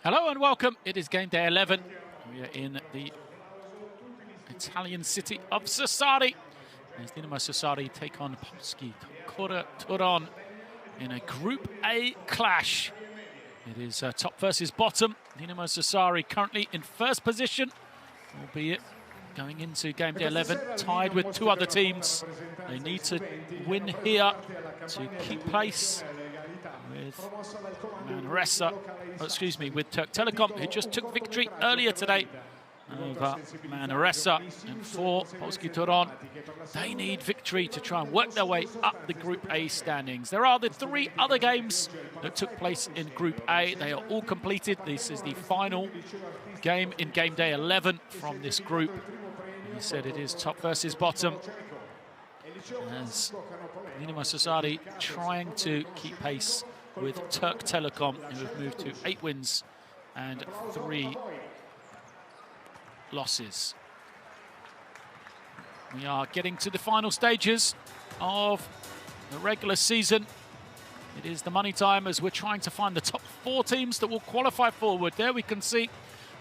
Hello and welcome. It is game day 11. We are in the Italian city of Sassari. As Dinamo Sassari take on Polski Cukier Torun in a Group A clash. It is top versus bottom. Dinamo Sassari currently in first position, albeit going into game day 11, tied with two other teams. They need to win here to keep pace with with Turk Telekom, who just took victory earlier today over Manresa. And for Polski Torun, they need victory to try and work their way up the Group A standings. There are the three other games that took place in Group A. They are all completed. This is the final game in game day 11 from this group. And he said it is top versus bottom, as Dinamo Sassari trying to keep pace with Turk Telekom, who have moved to 8 wins and 3 losses. We are getting to the final stages of the regular season. It is the money time as we're trying to find the top 4 teams that will qualify forward. There we can see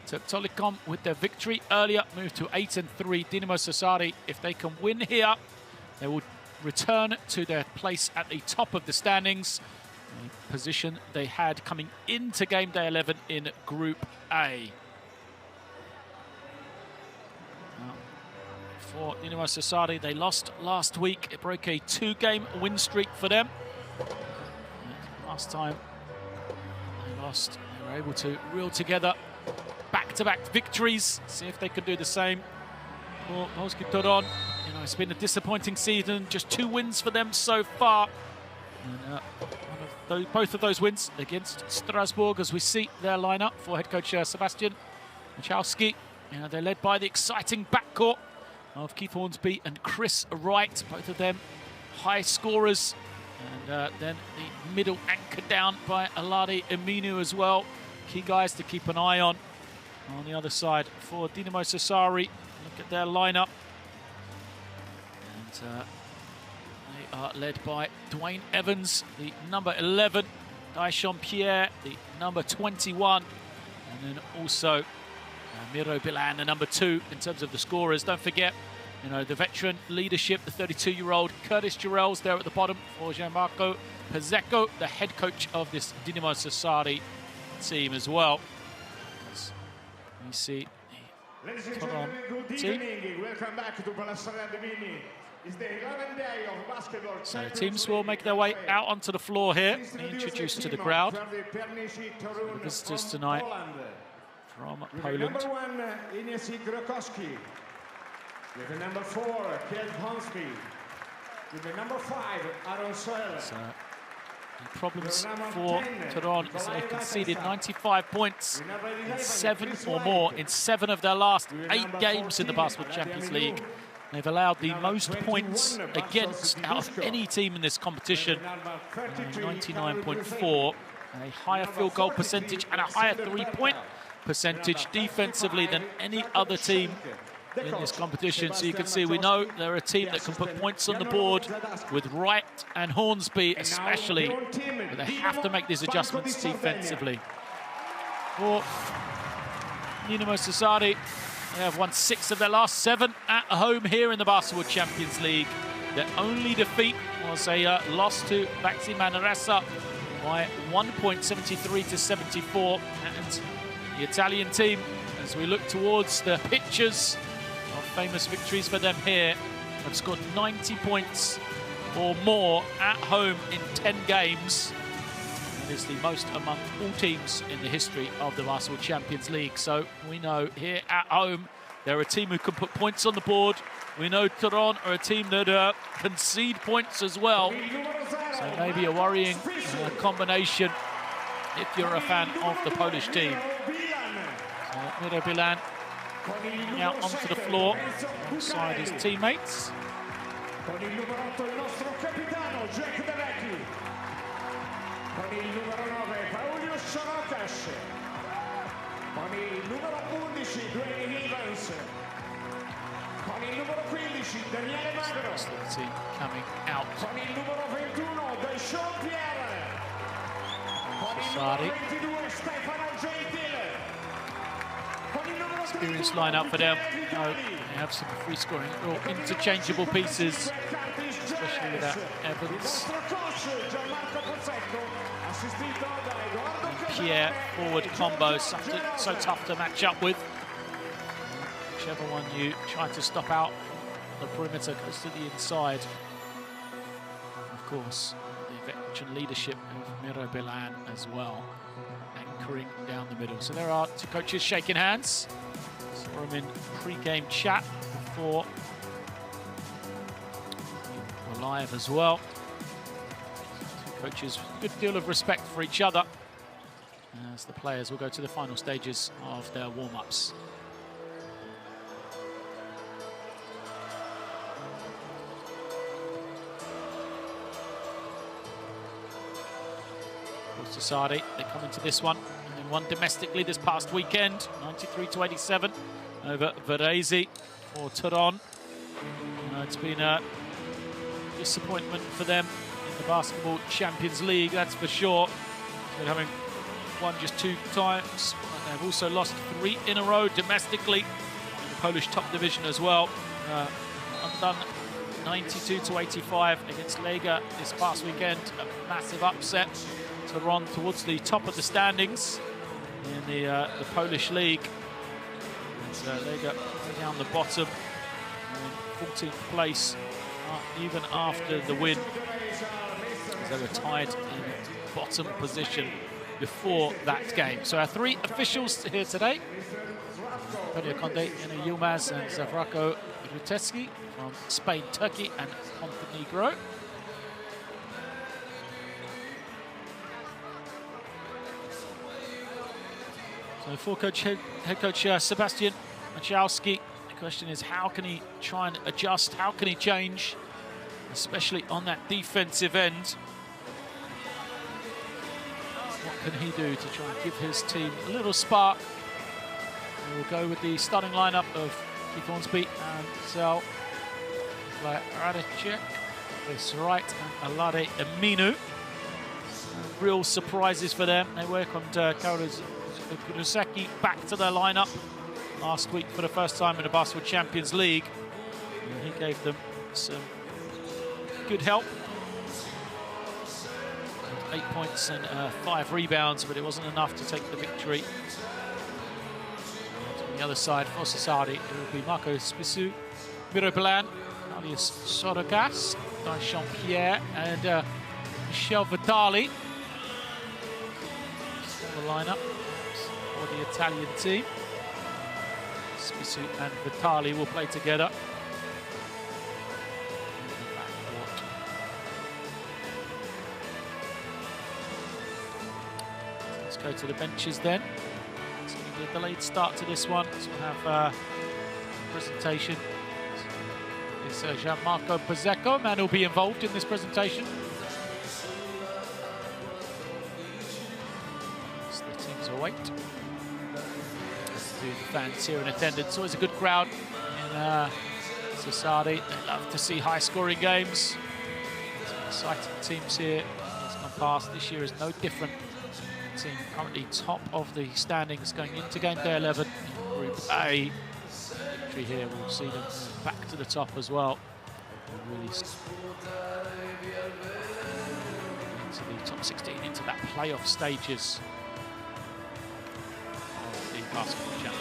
Turk Telekom with their victory earlier, moved to 8 and 3. Dinamo Sassari, if they can win here, they will return to their place at the top of the standings, a position they had coming into game day 11 in Group A. For Dinamo Sassari, they lost last week. It broke a 2-game win streak for them. Last time they lost, they were able to reel together back-to-back victories. See if they can do the same for Polski Torun. You know, it's been a disappointing season. Just 2 wins for them so far. And, both of those wins against Strasbourg, as we see their lineup for head coach Sebastian Michalski. You know, they're led by the exciting backcourt of Keith Hornsby and Chris Wright, both of them high scorers. And then the middle anchored down by Alade Aminu as well. Key guys to keep an eye on. On the other side for Dinamo Sassari, look at their lineup. And they are led by Dwayne Evans, the number 11, Daishon Pierre, the number 21, and then also Miro Bilan, the number 2 in terms of the scorers. Don't forget, you know, the veteran leadership, the 32-year-old Curtis Jarrell's there at the bottom for Gianmarco Pezzeco, the head coach of this Dinamo Sassari team as well. As you see the Torun team. Welcome back to Palazzo. It's the 11th day of basketball. So teams will make their way out onto the floor here, introduced to the crowd. The visitors tonight from Poland. Number 1, Iniesi Grokowski. With the number 4, Keith Hornsby. With the number 5, Aaron Soel. So the problems for Torun is they've conceded 95 points in 7 or more in 7 of their last 8 games in the Basketball Champions League. They've allowed the most points against out of any team in this competition, 99.4, a higher field goal percentage and a higher 3-point percentage defensively than any other team in this competition. So you can see, we know they're a team that can put points on the board with Wright and Hornsby especially, but they have to make these adjustments defensively. For Dinamo Sassari, they have won 6 of their last 7 at home here in the Basketball Champions League. Their only defeat was a loss to Manresa by 1 point, 73-74. And the Italian team, as we look towards the pictures of famous victories for them here, have scored 90 points or more at home in 10 games. It is the most among all teams in the history of the Basketball Champions League. So we know here at home, they're a team who can put points on the board. We know Torun are a team that concede points as well. So maybe a worrying combination if you're a fan of the Polish team. So Miro Bilan out onto the floor alongside his teammates. Con il numero 8 il nostro capitano Jack Devecchi. Con il numero 9 Paulio Sorokas. Con il numero 11 Dwayne Evans. Con il numero 15 Daniele Magro. Coming out. Con il numero 21 Daishon Pierre. Con il Sassari. Experienced lineup for them. They have some free scoring, real interchangeable pieces, especially with that Evans. Pierre forward combo, so tough to match up with. Whichever one you try to stop out the perimeter goes to the inside. Of course, the veteran leadership of Miro Bilan as well, anchoring down the middle. So there are two coaches shaking hands. Saw them in pre-game chat before we're live as well. Two coaches, a good deal of respect for each other as the players will go to the final stages of their warm-ups. Sassari, they come into this one and then won domestically this past weekend, 93-87 over Varese for Torun. It's been a disappointment for them in the Basketball Champions League, that's for sure. They're having won just 2 times, but they've also lost 3 in a row domestically in the Polish top division as well. Undone 92-85 against Lega this past weekend, a massive upset. Torun towards the top of the standings in the Polish league. And Lega down the bottom, 14th place, even after the win, as they were tied in bottom position before that game. So our 3 officials here today: Antonio Conde, Ena Yilmaz and Zavrako Ruteski from Spain, Turkey and Montenegro. So for head coach Sebastian Machowski, the question is, how can he try and adjust? How can he change, especially on that defensive end? What can he do to try and give his team a little spark? We'll go with the starting lineup of Keith Hornsby and Zel Radicek, Chris Wright and Alade Aminu. Real surprises for them. They welcomed Karol Grusecki back to their lineup last week for the first time in the Basketball Champions League. And he gave them some good help. 8 points and 5 rebounds, but it wasn't enough to take the victory. On the other side, for Sassari, it will be Marco Spisu, Miro Bilan, Alias Sorogas, Jean-Pierre, and Michel Vitali. The lineup for the Italian team. Spisu and Vitali will play together. Let's go to the benches then. It's going to be a delayed start to this one, so we'll have a presentation. It's Gianmarco Pazecco, man who'll be involved in this presentation. Wait. Let's do the fans here in attendance. Always a good crowd in Sassari. They love to see high-scoring games. Some exciting teams here. It's gone past. This year is no different. The team currently top of the standings going into game day 11 in Group A. Victory here will see them back to the top as well. Really into the top 16, into that playoff stages. Basketball champions.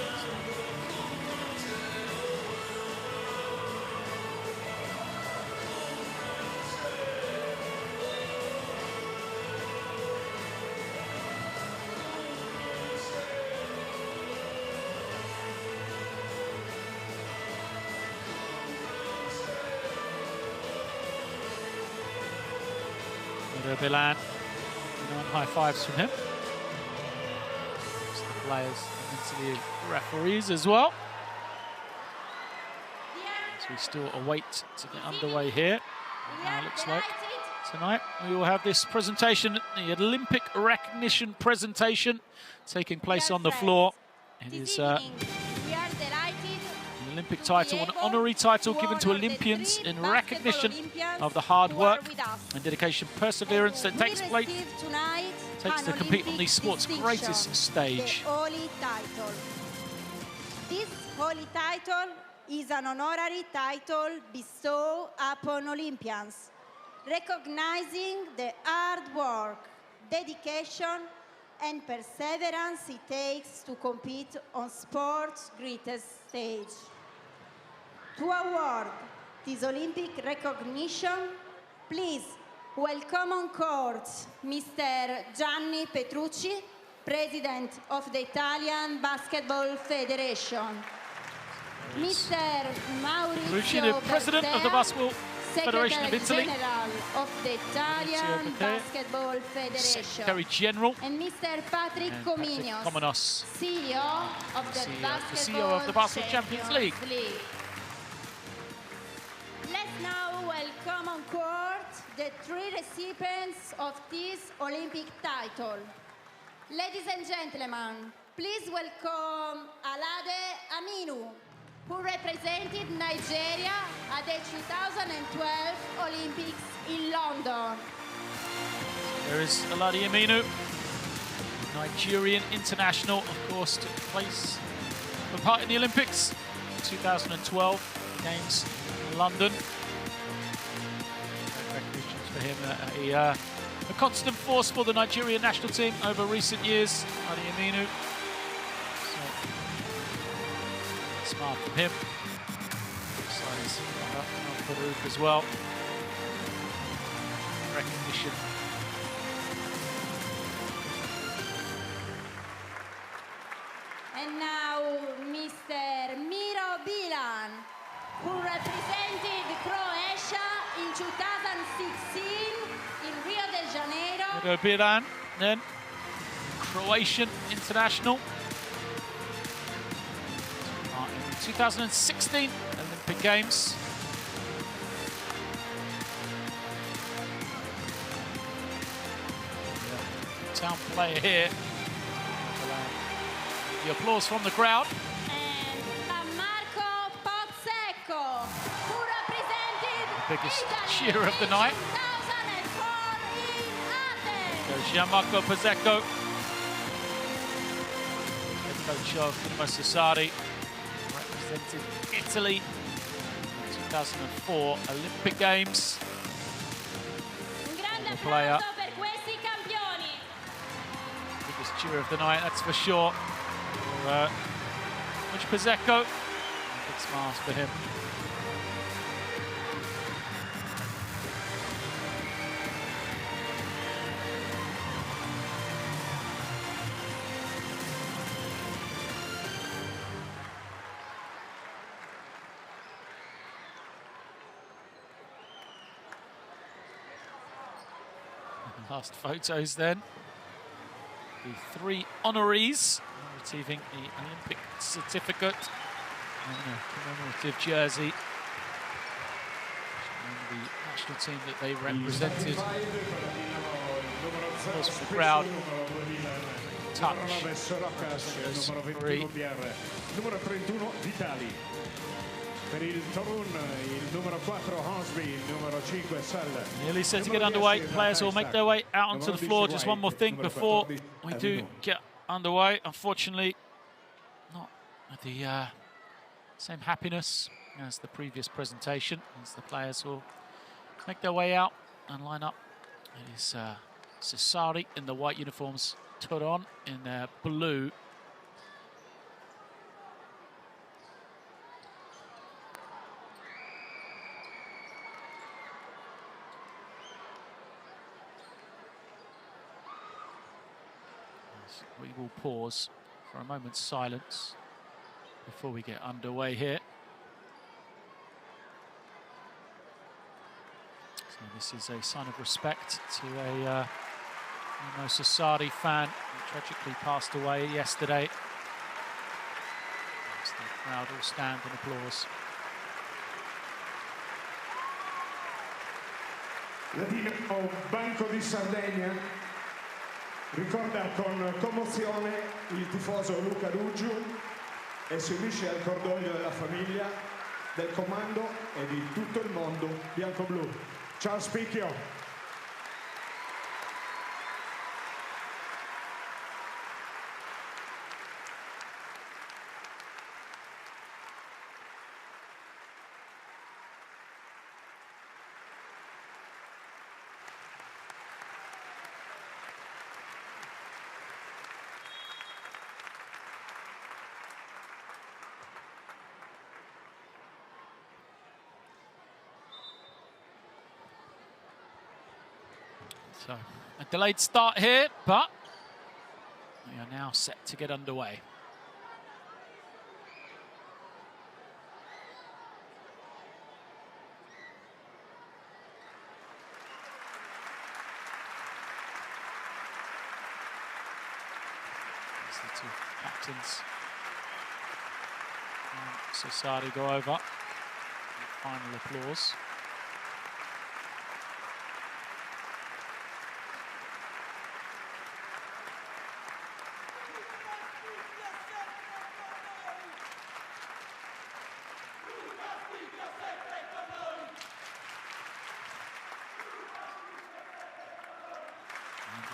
Bilan, high fives from him. It's the players and to the referees as well. So we still await to get underway here. Looks like tonight we will have this presentation, the Olympic recognition presentation taking place on the floor. It is the Olympic title, an honorary title given to Olympians in recognition of the hard work and dedication, perseverance that takes to compete on the sport's greatest stage. This holy title is an honorary title bestowed upon Olympians, recognizing the hard work, dedication, and perseverance it takes to compete on sport's greatest stage. To award this Olympic recognition, please welcome on court Mr. Gianni Petrucci, President of the Italian Basketball Federation. Mr. Petrucci, Maurizio the President of the Basketball Federation of Italy. General of the Italian Basketball Federation. Secretary General. And Mr. Patrick Kominos, CEO of the Basketball Champions League. Let's now welcome on court the three recipients of this Olympic title. Ladies and gentlemen, please welcome Alade Aminu, who represented Nigeria at the 2012 Olympics in London. There is Alade Aminu, Nigerian international, of course, took part in the Olympics 2012 Games in London. Congratulations for him. A constant force for the Nigerian national team over recent years. Alade Aminu. Smart from him. Size up on the roof as well. Recognition. And now Mr. Miro Bilan, who represented Croatia in 2016 in Rio de Janeiro. Miro Bilan, then Croatian international. 2016 Olympic Games. Town player here. The applause from the crowd. And Marco Pozzecco, who represented the biggest Italy cheer of the night. 2004 in Athens. There's Gianmarco Pozzecco, head coach of Dinamo Sassari. Represented Italy in 2004 Olympic Games. Un grande player. applauso per questi campioni. Biggest cheer of the night, that's for sure. Coach Pozzecco, big smiles for him. Last photos then. The three honorees receiving the Olympic certificate and a commemorative jersey showing the national team that they represented. Of course, for the crowd, touch those three. Numero 31 Vitali. Per il Torun, il numero 4 Hosby, il numero 5 Salla. Nearly set to get underway. Players will make their way out onto the floor. Just one more thing before we do get underway. Unfortunately, not with the same happiness as the previous presentation, as the players will make their way out and line up. It is Sassari in the white uniforms, Torun in their blue. We will pause for a moment's silence before we get underway here. So this is a sign of respect to a Dinamo Sassari fan who tragically passed away yesterday. As the crowd all stand in applause. La Dinamo Banco di Sardegna ricorda con commozione il tifoso Luca Ruggiu, e si unisce al cordoglio della famiglia, del comando e di tutto il mondo bianco-blu. Ciao Spicchio! So, a delayed start here, but we are now set to get underway. As the two captains and Sassari go over. Final applause.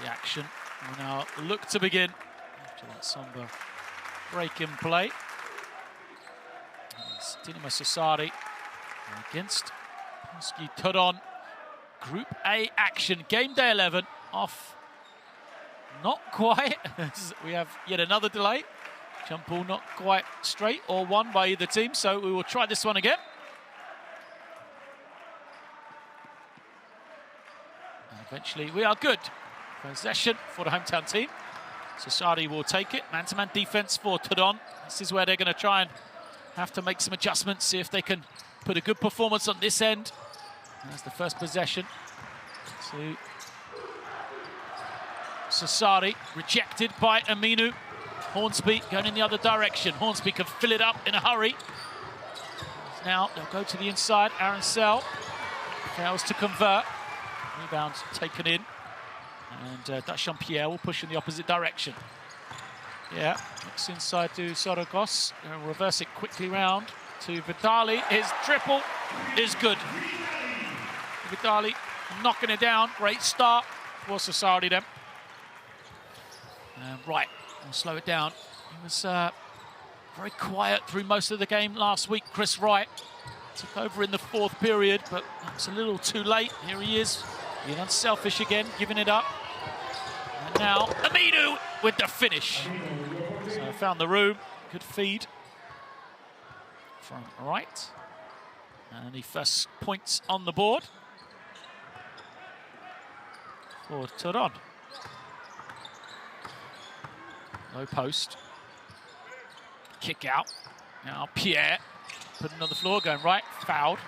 The action will now look to begin after that somber break in play. It's Dinamo Sassari against Polski Torun. Group A action, game day 11 off. Not quite. We have yet another delay. Jump ball not quite straight or won by either team, so we will try this one again. And eventually we are good. Possession for the hometown team. Sassari will take it. Man-to-man defense for Torun. This is where they're going to try and have to make some adjustments, see if they can put a good performance on this end. And that's the first possession. To Sassari, rejected by Aminu. Hornsby going in the other direction. Hornsby can fill it up in a hurry. Now they'll go to the inside. Arancel fails to convert. Rebound taken in. And Dutch Jean-Pierre will push in the opposite direction. Yeah, looks inside to Sorokos. They'll reverse it quickly round to Vitali. His triple is good. Vitali knocking it down. Great start for Sassari then. Right, we'll slow it down. He was very quiet through most of the game last week. Chris Wright took over in the fourth period, but it's a little too late. Here he is, being unselfish again, giving it up. And now Aminu with the finish. So found the room, good feed from Wright. And he first points on the board for Torun. Low post. Kick out. Now Pierre putting on the floor, going right, fouled.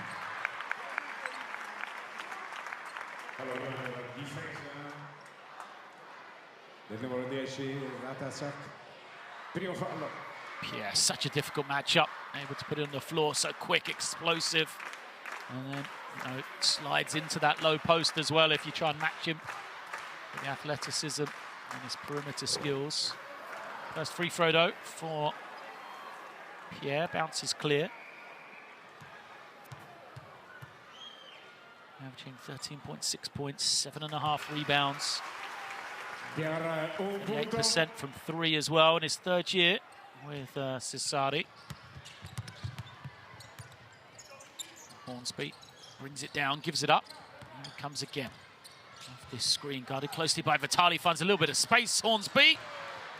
Pierre, such a difficult matchup. Able to put it on the floor, so quick, explosive. And then, you know, slides into that low post as well if you try and match him with the athleticism and his perimeter skills. First free throw though for Pierre, bounces clear. Averaging 13.6 points, 7.5 rebounds. 38% from three as well in his third year with Sassari. Hornsby brings it down, gives it up, and it comes again. Off this screen, guarded closely by Vitali, finds a little bit of space. Hornsby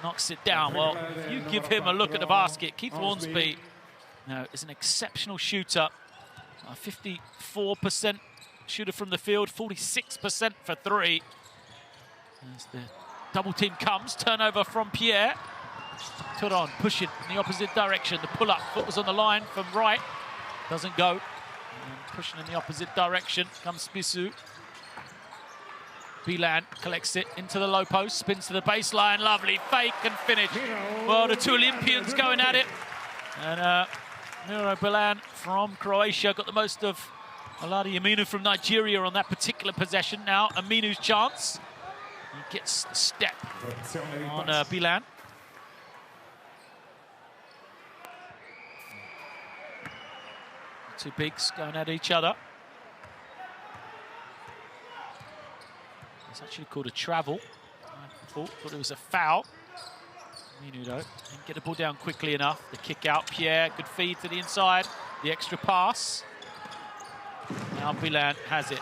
knocks it down. Well, if you give him a look at the basket, Keith Hornsby is an exceptional shooter. 54% shooter from the field, 46% for three. As the double team comes, turnover from Pierre. Torun pushing in the opposite direction. The pull-up, foot was on the line from right. Doesn't go. And pushing in the opposite direction comes Spisu. Bilan collects it into the low post, spins to the baseline, lovely fake and finish. Well, the two Olympians going at it. And Miro Bilan from Croatia got the most of Aladi Aminu from Nigeria on that particular possession. Now Aminu's chance. He gets the step on Bilan. Two bigs going at each other. It's actually called a travel. I thought it was a foul. Minu, though, didn't get the ball down quickly enough. The kick out, Pierre, good feed to the inside. The extra pass. Now Bilan has it.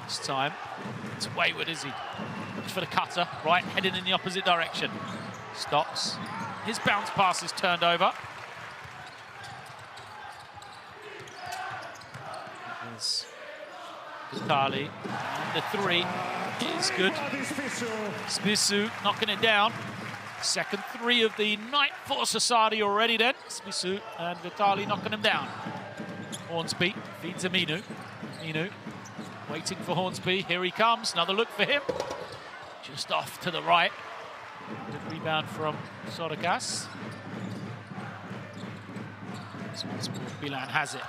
This time, it's wayward, is he? Looks for the cutter, right, heading in the opposite direction. Stops. His bounce pass is turned over. There's Vitali. And the three is good. Spissu knocking it down. Second three of the night for Sassari already then. Spissu and Vitali knocking him down. Hornsby feeds a Minu. Minu waiting for Hornsby. Here he comes. Another look for him. Just off to the right. Good rebound from Sorokas. Bilan has it.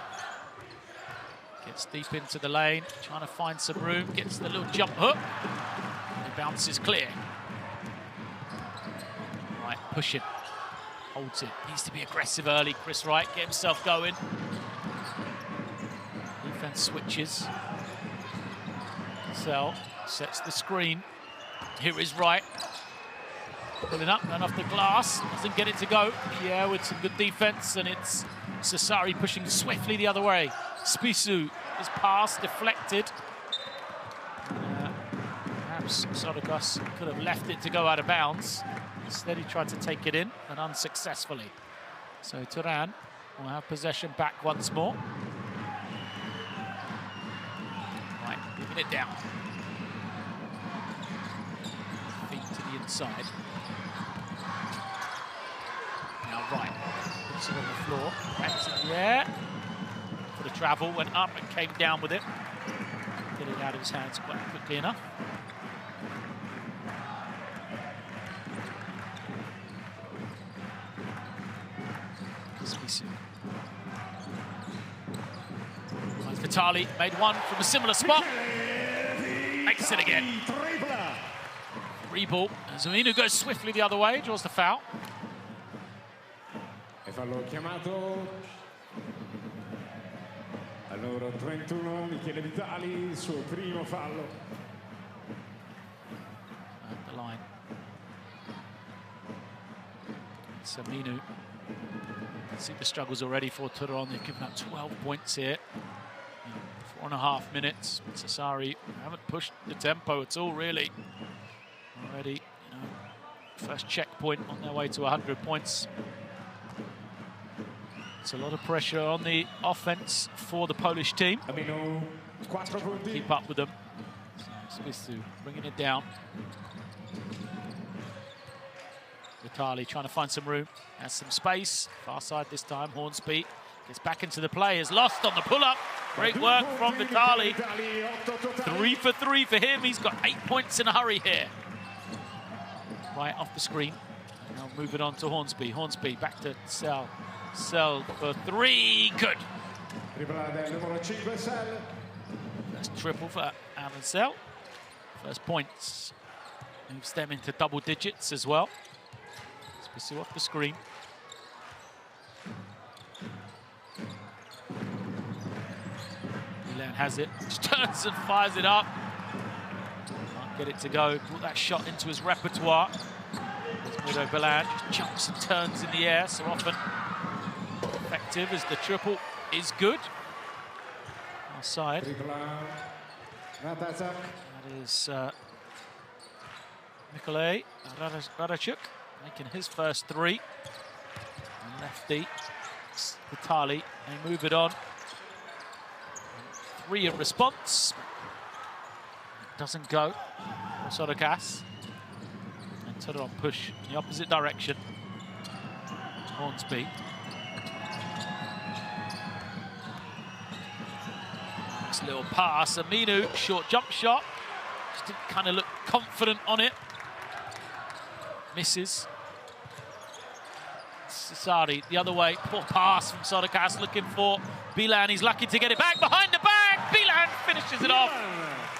Gets deep into the lane, trying to find some room. Gets the little jump hook. The bounce is clear. Right, pushing. Holds it. Needs to be aggressive early. Chris Wright get himself going. Defense switches. Sell sets the screen. Here is Wright. Pulling up, going off the glass. Doesn't get it to go. Pierre with some good defense, and it's Sassari pushing swiftly the other way. Spissu, his pass deflected. Perhaps Sorokas could have left it to go out of bounds. Instead, he tried to take it in, and unsuccessfully. So Torun will have possession back once more. Right, moving it down. Feet to the inside. Now Wright puts it on the floor, banks in the air. For the travel, went up and came down with it. Get it out of his hands quite quickly enough. Vitali made one from a similar spot. Makes it again. Free ball. Zaminu goes swiftly the other way, draws the foul. E fallo chiamato al numero 31 Michele Vitali, suo primo fallo. At the line. Zaminu. See the struggles already for Torun. They've given up 12 points here. 4.5 minutes. Sassari haven't pushed the tempo at all, really. Already, first checkpoint on their way to 100 points. It's a lot of pressure on the offense for the Polish team. Keep up with them. Spissu bringing it down. Vitali trying to find some room. Has some space. Far side this time. Hornsby gets back into the play. Is lost on the pull-up. Great work from Vitali. 3 for 3 for him. He's got 8 points in a hurry here. Right off the screen. Now move it on to Hornsby. Hornsby back to Sell. Sell for 3. Good. First triple for Alan Sell. First points. Moves them into double digits as well. Spissu off the screen. Milan has it. Just turns and fires it up. Can't get it to go. Brought that shot into his repertoire. Mido Bilan just jumps and turns in the air so often. Effective as the triple is good. Outside. That is Nikolai Radachuk making his first 3. And lefty Vitali, they move it on. 3 in response. It doesn't go. Sorokas. And Torun push in the opposite direction. Hornsby. Nice little pass. Aminu, short jump shot. Just didn't kind of look confident on it. Misses. Sassari the other way. Poor pass from Sorokas looking for Bilan. He's lucky to get it back behind the back. Bilan finishes it off.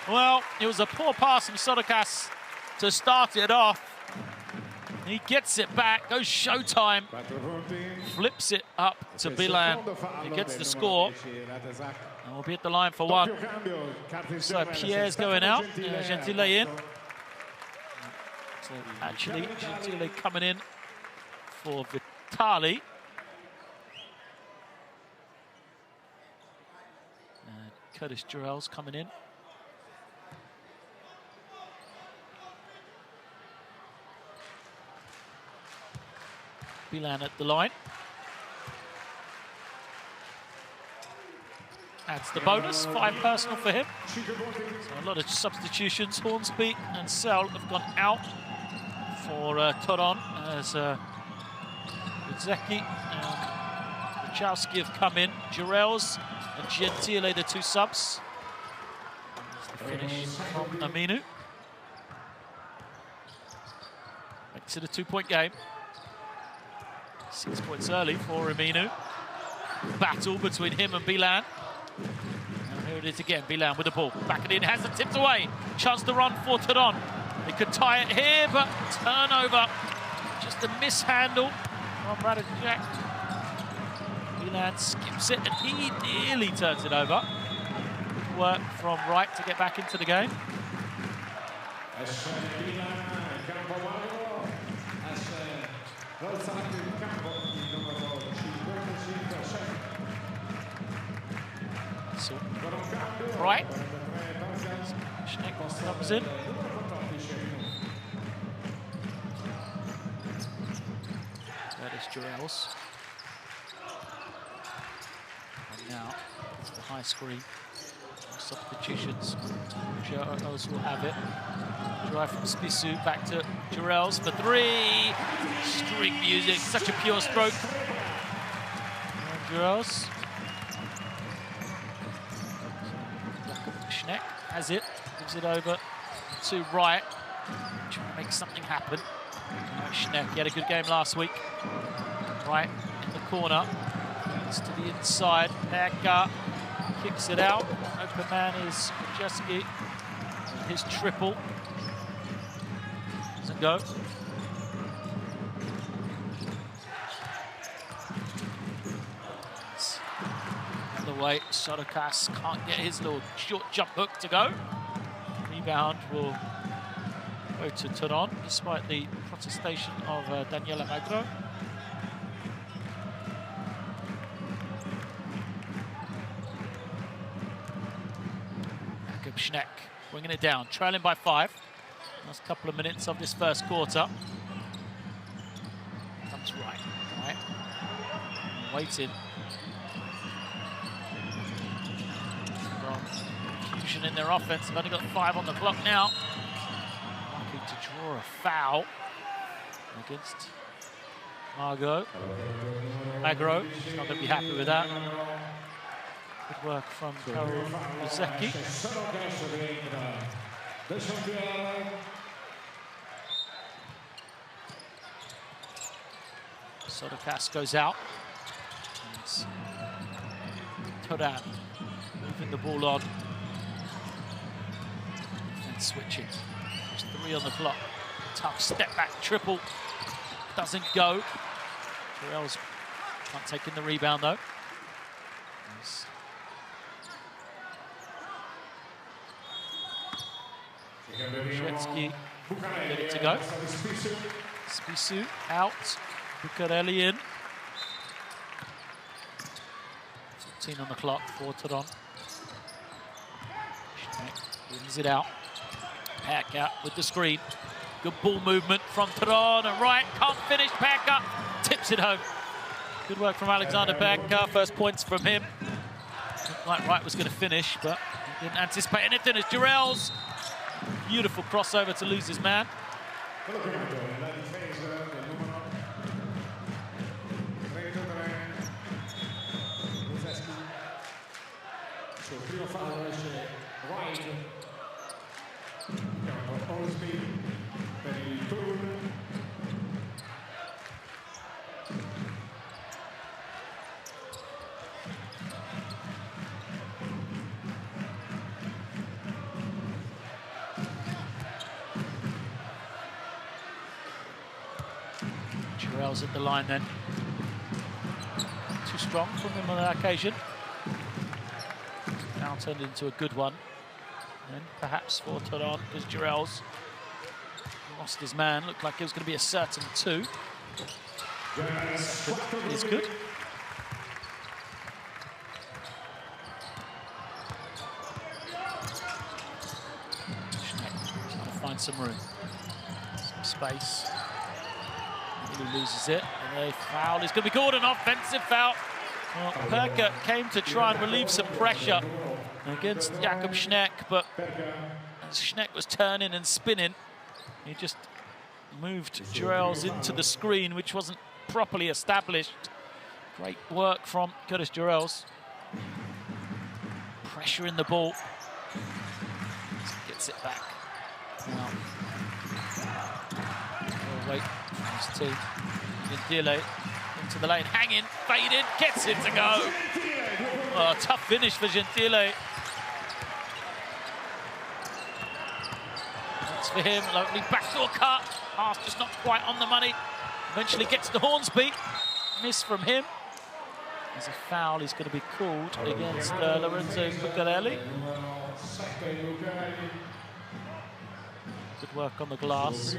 Well, it was a poor pass from Sorokas to start it off. He gets it back, goes showtime, flips it up to Bilan. He gets the score, and we'll be at the line for one. So Pierre's going out, Gentile in. So actually, Gentile coming in for Vitali. And Curtis Jarrell's coming in. Bilan at the line. Adds the bonus, 5 personal for him. So a lot of substitutions. Hornsby and Sell have gone out for Torun as Zeki and Wachowski have come in. Jarrell's and Gentile, the 2 subs. There's the finish from Aminu. Makes it a 2-point game. 6 points early for Aminu. Battle between him and Bilan. And here it is again, Bilan with the ball. Back it in, has it tipped away. Chance to run for Torun. They could tie it here, but turnover. Just a mishandle from Radajak. Bilan skips it, and he nearly turns it over. Good work from Wright to get back into the game. So, right. Schneck comes in. That is Jarrell's. And now it's the high screen. Substitutions. Jarrell's will have it. Drive from Spissu back to Jarrell's for 3. String music, such a pure stroke. And Jarrell's. Schneck has it, gives it over to Wright, trying to make something happen. Schneck, he had a good game last week. Wright in the corner, it's to the inside. Perka kicks it out. Open man is Jeski. His triple doesn't go. Way, Sodokas can't get his little short jump hook to go. Rebound will go to Torun, despite the protestation of Daniela Magro. Jakob Schneck bringing it down, trailing by 5. Last couple of minutes of this first quarter. Comes right. Waiting. Confusion in their offense. They've only got 5 on the clock now. Lucky to draw a foul against Magro. She's not going to be happy with that. Good work from Karol Zeki. Sodokas goes out. Torun moving the ball on. And switching. There's 3 on the clock. Tough step back triple. Doesn't go. Jarrell's not taking the rebound though. Shetsky get it to go. Spissu out. Bucarelli in. 14 on the clock for Torun. Brings it out. Perka with the screen. Good ball movement from Torun, and Wright can't finish. Perka tips it home. Good work from Alexander Perka. First points from him. Looked like Wright was going to finish, but he didn't anticipate anything. It's Jarrell's beautiful crossover to lose his man. Jurel's at the line then. Too strong from him on that occasion. Now turned into a good one. And perhaps for Torun, because Jurel's lost his man. Looked like it was going to be a certain 2. Second is good. Trying to find some room, some space. He loses it, and a foul is going to be called, an offensive foul. Well, Perka came to try and relieve some pressure against Jakub Schneck, but as Schneck was turning and spinning, he just moved Jurel's into the screen, which wasn't properly established. Great work from Curtis Jurel's. Pressure in the ball. Gets it back. Now, we'll wait for his team. Gentile into the lane, hanging, faded, gets it to go. Oh, tough finish for Gentile. That's for him, lovely backdoor cut. Pass just not quite on the money. Eventually gets to Hornsby. Miss from him. There's a foul is going to be called against Lorenzo Bucarelli. Good work on the glass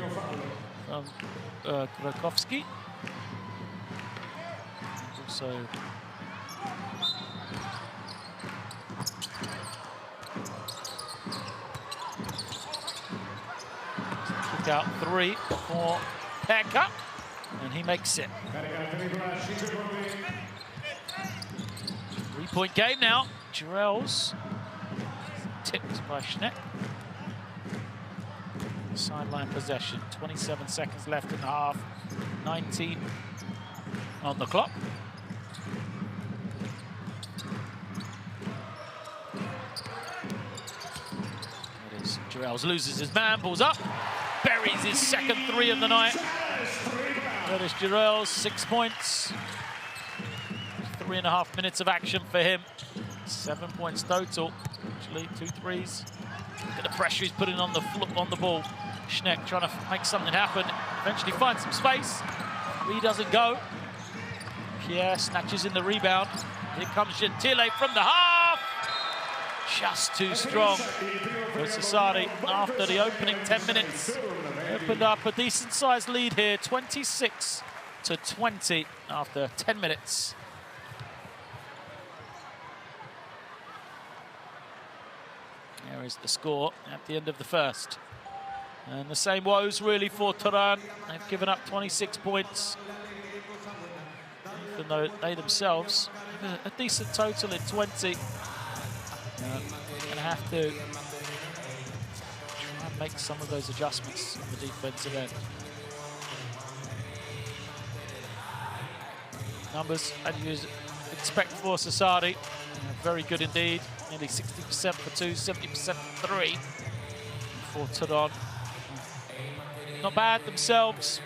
from Krakowski. Also kick out 3 for Pekka, and he makes it. 3-point game now. Jurel's tipped by Schneck. Sideline possession. 27 seconds left in the half. 19 on the clock. It is. Jurel's loses his man, balls up, buries his second 3 of the night. That is Jurel's 6 points. 3.5 minutes of action for him. 7 points total. Actually, 2 threes. Look at the pressure he's putting on the ball. Schneck trying to make something happen. Eventually finds some space. 3 doesn't go. Pierre snatches in the rebound. Here comes Gentile from the half. Just too strong for Sassari after the opening 10 minutes. Opened up a decent-sized lead here, 26-20 after 10 minutes. There is the score at the end of the first. And the same woes really for Torun. They've given up 26 points. Even though they themselves have a decent total in 20. Going to have to try and make some of those adjustments on the defensive end. Numbers, as you expect for Sassari, very good indeed. Nearly 60% for 2, 70% for 3 for Torun. Not bad themselves,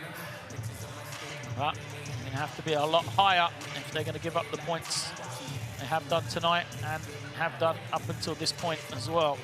but they're going to have to be a lot higher if they're going to give up the points they have done tonight and have done up until this point as well.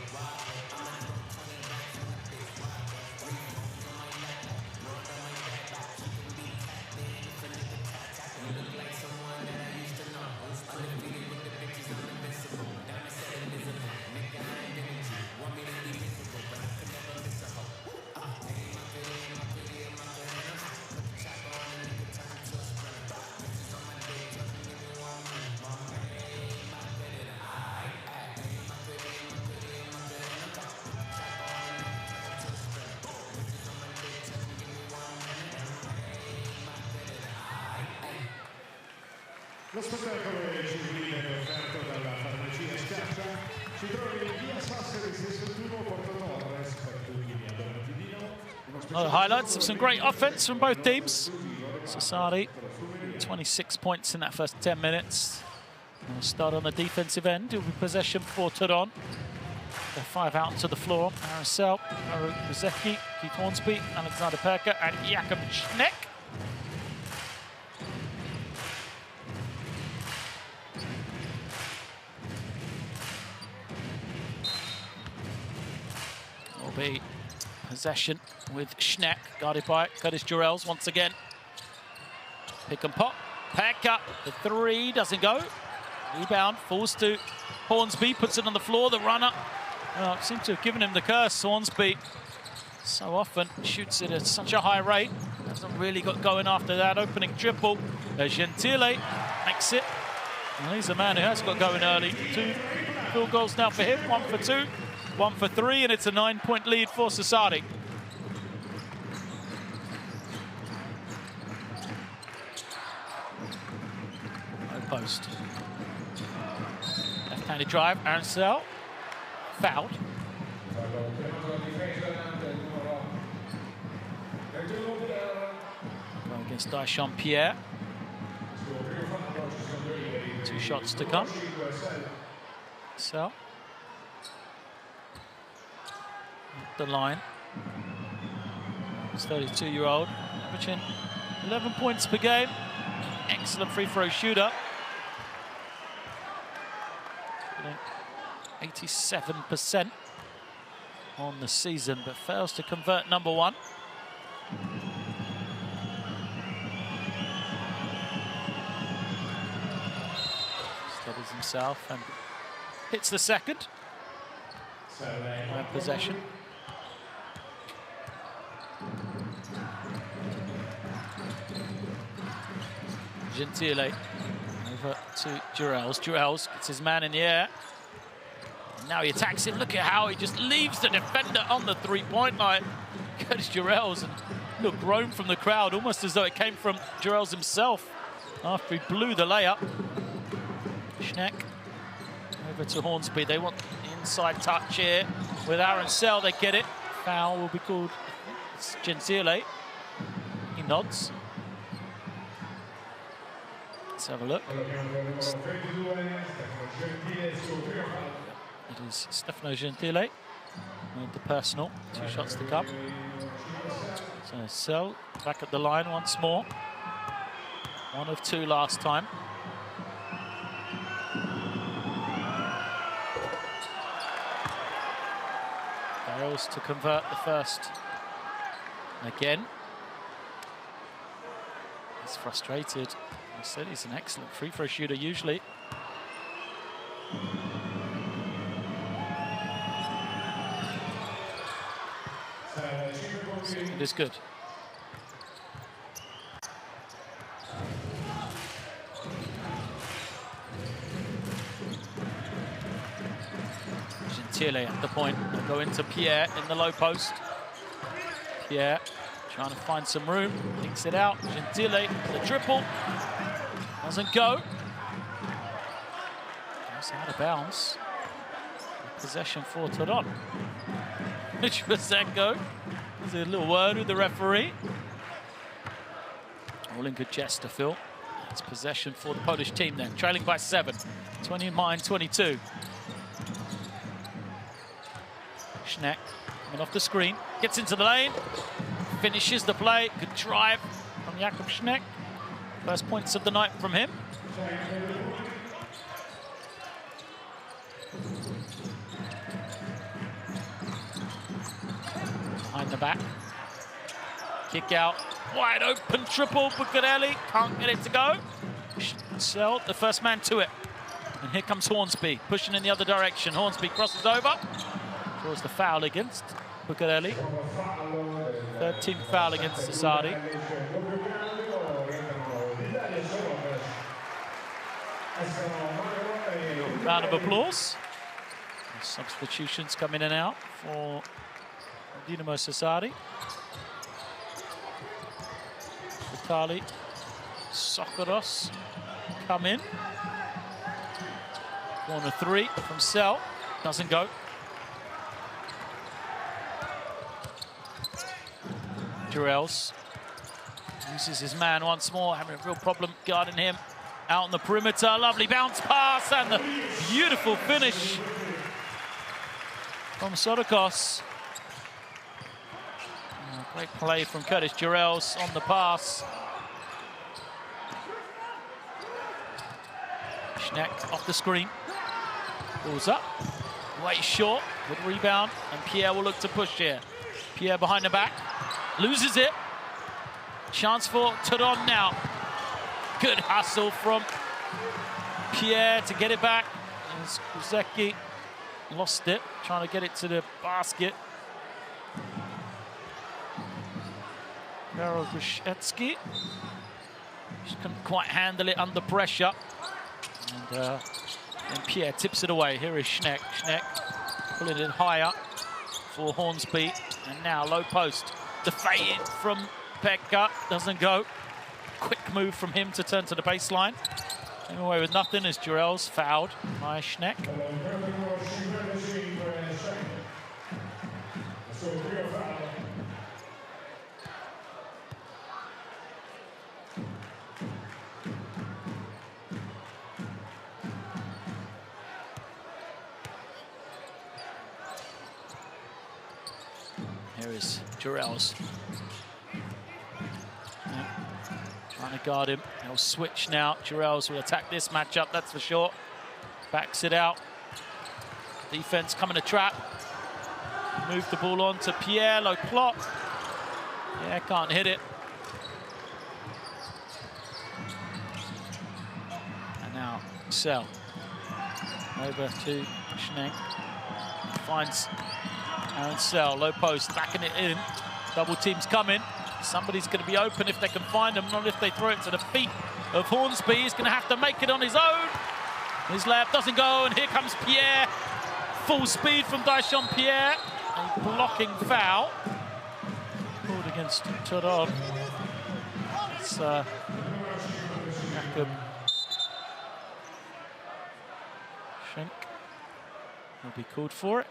Lo spettacolo civile offerto dalla farmacia Schiaccia si trova in via Sassari 61 Porto Torres per tutti gli abbonati di Dinamo. Highlights of some great offense from both teams. Sassari, 26 points in that first 10 minutes. We'll start on the defensive end. It will be possession for Torun. They're 5 out to the floor. Aracel, Ruzecki, Keith Hornsby, Alexander Perka, and Jakub Schneck. Be possession with Schneck, guarded by Curtis Jurel's once again. Pick and pop. Peck up. The three doesn't go. Rebound falls to Hornsby. Puts it on the floor. The runner seems to have given him the curse. Hornsby so often shoots it at such a high rate. Hasn't really got going after that opening triple. Gentile makes it. Well, he's a man who has got going early. 2 field goals now for him. 1 for 2, 1 for 3, and it's a 9-point lead for Sassari. Post. Left-handed drive, Arancel, fouled. Going against Deschamps-Pierre. 2 shots to come. So, the line. This 32-year-old averaging 11 points per game. Excellent free throw shooter. 87% on the season, but fails to convert number 1. Steadies himself and hits the second. Possession. Gentile over to Jurels. Jurels gets his man in the air. Now he attacks him. Look at how he just leaves the defender on the three-point line. Curtis Jurels, and look, groan from the crowd, almost as though it came from Jurels himself after he blew the layup. Schneck over to Hornsby. They want the inside touch here with Arancel. They get it. Foul will be called. It's Gentile. He nods. Let's have a look. It is Stefano Gentile with the personal. 2 shots to come. So Sell back at the line once more. 1 of 2 last time. Fails to convert the first. Again. He's frustrated. I said he's an excellent free throw shooter usually. It is good. Gentile at the point. They'll go into Pierre in the low post. Pierre trying to find some room. Kicks it out. Gentile, the triple. Doesn't go. Goes out of bounds. Possession for Torun. Which was that go? There's a little word with the referee. All in good Chesterfield. It's possession for the Polish team then, trailing by 7. 29-22. Schneck coming off the screen, gets into the lane, finishes the play. Good drive from Jakub Schneck. First points of the night from him. Behind the back. Kick out. Wide open triple. Bucarelli can't get it to go. Sell the first man to it. And here comes Hornsby, pushing in the other direction. Hornsby crosses over. Draws the foul against Bucarelli. 3rd team foul against Sassari. Round of applause. Substitutions come in and out for Dinamo Sassari. Vitali, Sokoros come in. Corner 3 from Sell. Doesn't go. Jurels uses his man once more, having a real problem guarding him. Out on the perimeter, lovely bounce pass and the beautiful finish from Sotokos. Great play from Curtis Jurels on the pass. Schneck off the screen. Balls up. Way short. Good rebound. And Pierre will look to push here. Pierre behind the back. Loses it. Chance for Torun now. Good hustle from Pierre to get it back. As Kuzecki lost it, trying to get it to the basket. Grishetsky just couldn't quite handle it under pressure. And Pierre tips it away. Here is Schneck. Schneck pulling it higher for Hornsby. And now low post. The fade from Pekka doesn't go. Quick move from him to turn to the baseline. Came away with nothing as Jurel's fouled by Schneck. Here is Jurel's. Trying to guard him. He'll switch now. Jurel's will attack this matchup, that's for sure. Backs it out. Defense coming to trap. Move the ball on to Pierre. Low plot. Yeah, can't hit it. And now Sell. Over to Schneck. Finds Aaron Sell. Low post. Backing it in. Double team's coming. Somebody's going to be open if they can find him, not if they throw it to the feet of Hornsby. He's going to have to make it on his own. His layup doesn't go, and here comes Pierre. Full speed from Daishon Pierre. A blocking foul. Called against Torun. It's Jakob Schenk will be called for it.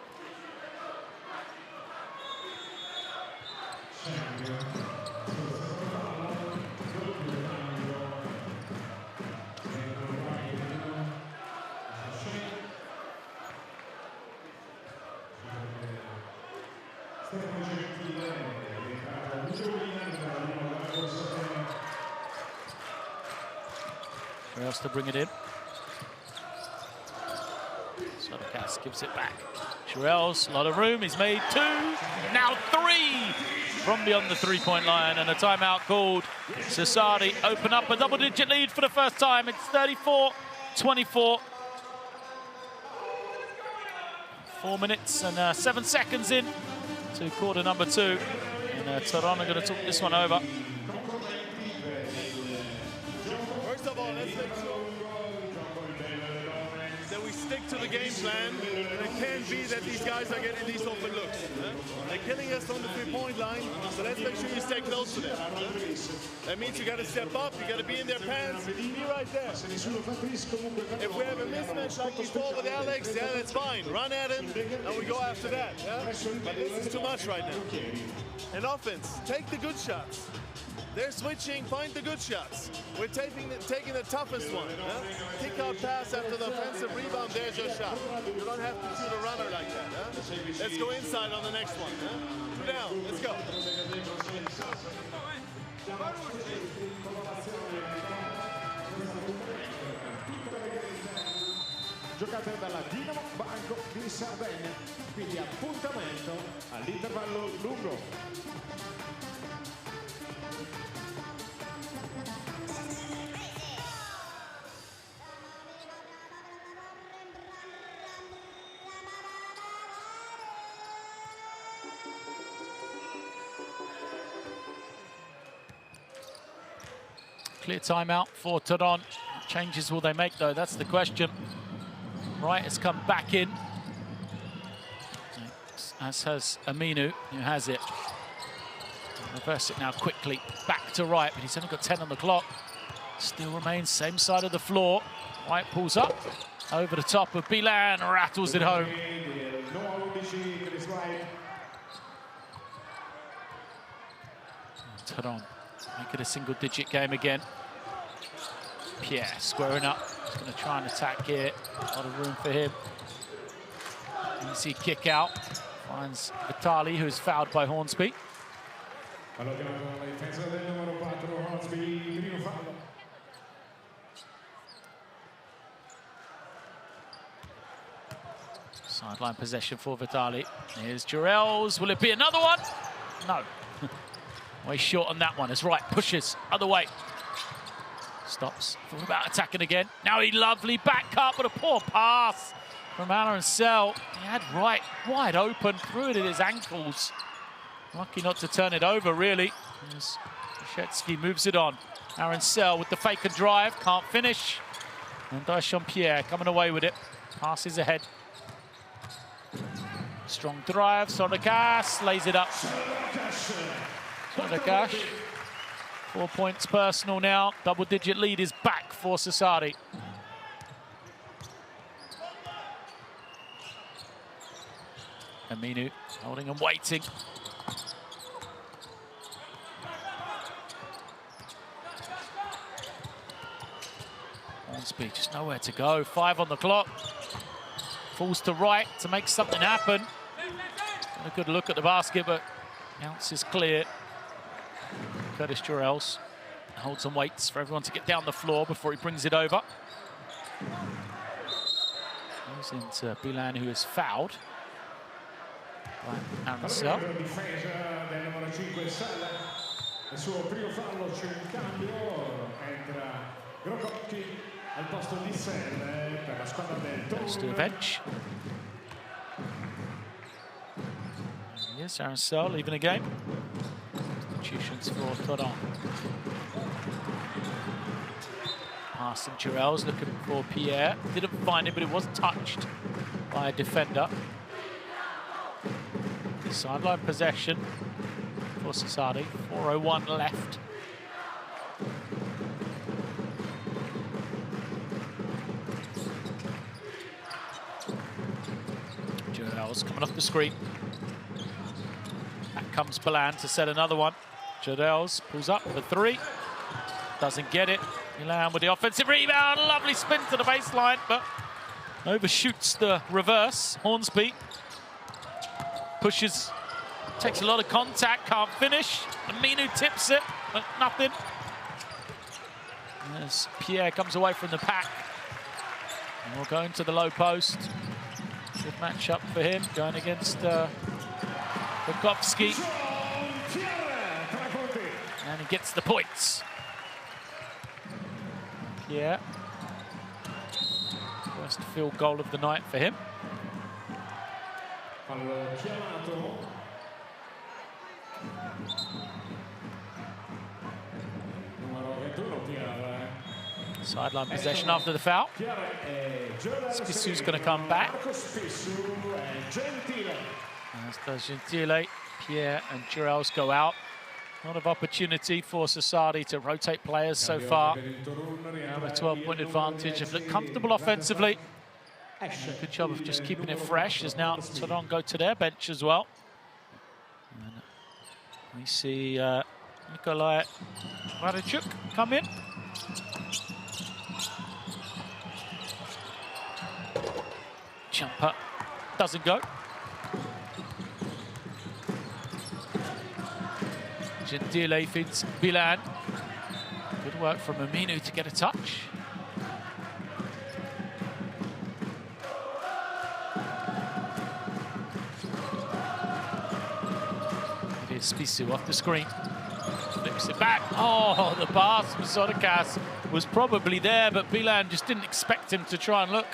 Who else to bring it in? Sotokas gives it back. Jurel's, a lot of room, he's made two, now three from beyond the three-point line, and a timeout called. Sassari open up a double-digit lead for the first time. It's 34-24. 4 minutes and 7 seconds in to quarter number two. And Torun are going to talk this one over. First of all, let's make sure that we stick to the game plan. And it can't be that these guys are getting these open looks. They're killing us on the three-point line, so let's make sure you stay close to them. That means you got to step up, you got to be in their pants, be right there. If we have a mismatch like before with Alex, yeah, that's fine. Run at him, and we go after that. Yeah? But this is too much right now. In offense, take the good shots. They're switching, find the good shots. We're taking the toughest one. Yeah? Kick out pass after the offensive rebound, there's your shot. You don't have to shoot a runner like that. Yeah? Let's go inside on the next one. Yeah? 2 down, let's go. Giocate dalla Dinamo Banco di Sardegna, quindi appuntamento all'intervallo lungo. Clear timeout for Torun. Changes will they make, though? That's the question. Wright has come back in, as has Aminu, who has it. Reverse it now quickly, back to Wright, but he's only got 10 on the clock. Still remains same side of the floor. Wright pulls up, over the top of Bilan, rattles it home. Torun, make it a single-digit game again. Pierre squaring up. He's going to try and attack here. A lot of room for him. Easy kick out. Finds Vitali, who is fouled by Hornsby. Sideline possession for Vitali. Here's Jurel's. Will it be another one? No. Way short on that one as Wright pushes other way. Stops. Thought about attacking again. Now he lovely back cut, but a poor pass from Arancel. He had right wide open, threw it at his ankles. Lucky not to turn it over, really. As Shetsky moves it on. Arancel with the fake and drive, can't finish. And Deschampier coming away with it. Passes ahead. Strong drive, Sodakas lays it up. Sodakas, 4 points personal now. Double-digit lead is back for Sassari. Aminu holding and waiting. Hornsby just nowhere to go. 5 on the clock. Falls to right to make something happen. Got a good look at the basket, but bounce is clear. Curtis Jurels holds and waits for everyone to get down the floor before he brings it over. Goes into Bilan, who is fouled by Arancel. Goes to the bench. Yes, Arancel leaving the game. Substitutions for Torun. Pass from Jurels looking for Pierre. Didn't find him, but it was touched by a defender. Sideline possession for Sassari. 4:01 left. Jurels coming off the screen. Back comes Bilan to set another one. Jurels pulls up for 3. Doesn't get it. Milan with the offensive rebound. Lovely spin to the baseline, but overshoots the reverse. Hornsby pushes, takes a lot of contact, can't finish. Aminu tips it, but nothing. As Pierre comes away from the pack. And we'll go into the low post. Good matchup for him, going against Bukowski. And he gets the points. Pierre. First field goal of the night for him. Sideline possession after the foul. Spisu's going to come back. As does Gentile. Pierre and Jurels go out. A lot of opportunity for Sassari to rotate players so far. A 12-point advantage. Have looked comfortable offensively. Good job of just keeping it fresh as now Torun go to their bench as well. And we see Nikolai Radachuk come in. Jumper doesn't go. Gentile feeds Bilan. Good work from Aminu to get a touch. It is Spisu off the screen. Flips it back. Oh, the pass from Sodakas was probably there, but Bilan just didn't expect him to try and look.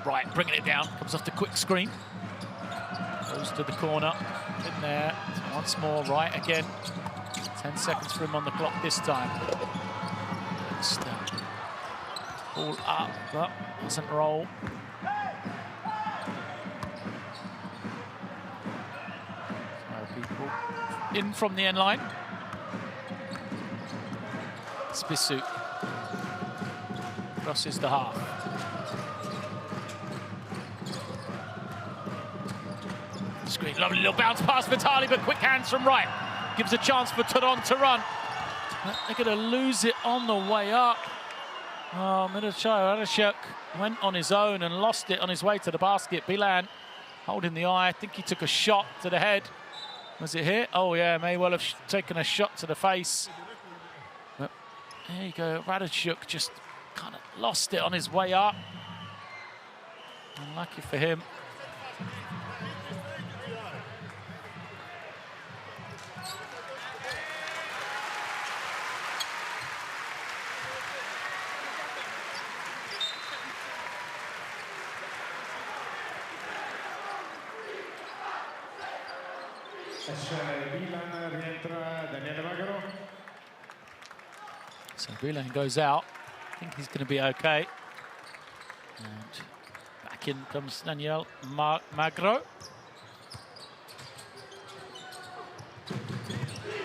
Right, bringing it down, comes off the quick screen. Goes to the corner, in there, once more, right again. 10 seconds for him on the clock this time. It's ball up, but doesn't roll. So people in from the end line. Spisu crosses the half. Screen, lovely little bounce pass for Tali, but quick hands from right. Gives a chance for Torun to run. They're going to lose it on the way up. Oh, Miroslav Radachuk went on his own and lost it on his way to the basket. Bilan holding the eye. I think he took a shot to the head. Was it here? Oh, yeah, may well have taken a shot to the face. But there you go. Radachuk just kind of lost it on his way up. Unlucky for him. So Bilan goes out. I think he's going to be okay. And back in comes Daniel Magro.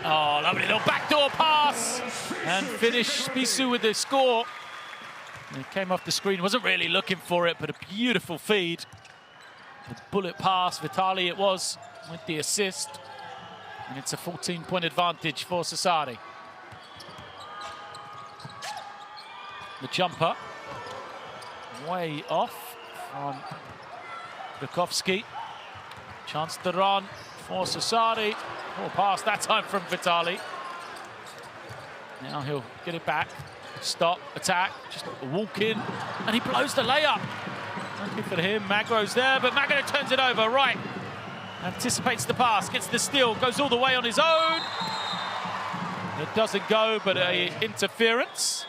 Oh, lovely little backdoor pass. And finished Spissu with the score. And it came off the screen. Wasn't really looking for it, but a beautiful feed. A bullet pass. Vitali it was with the assist. And it's a 14-point advantage for Sassari. The jumper way off from Bukovski. Chance to run for Sassari. Oh, pass that time from Vitali. Now he'll get it back. Stop, attack, just walk in, and he blows the layup. Lucky for him, Magro's there, but Magro turns it over, right. Anticipates the pass, gets the steal, goes all the way on his own. It doesn't go, but an interference.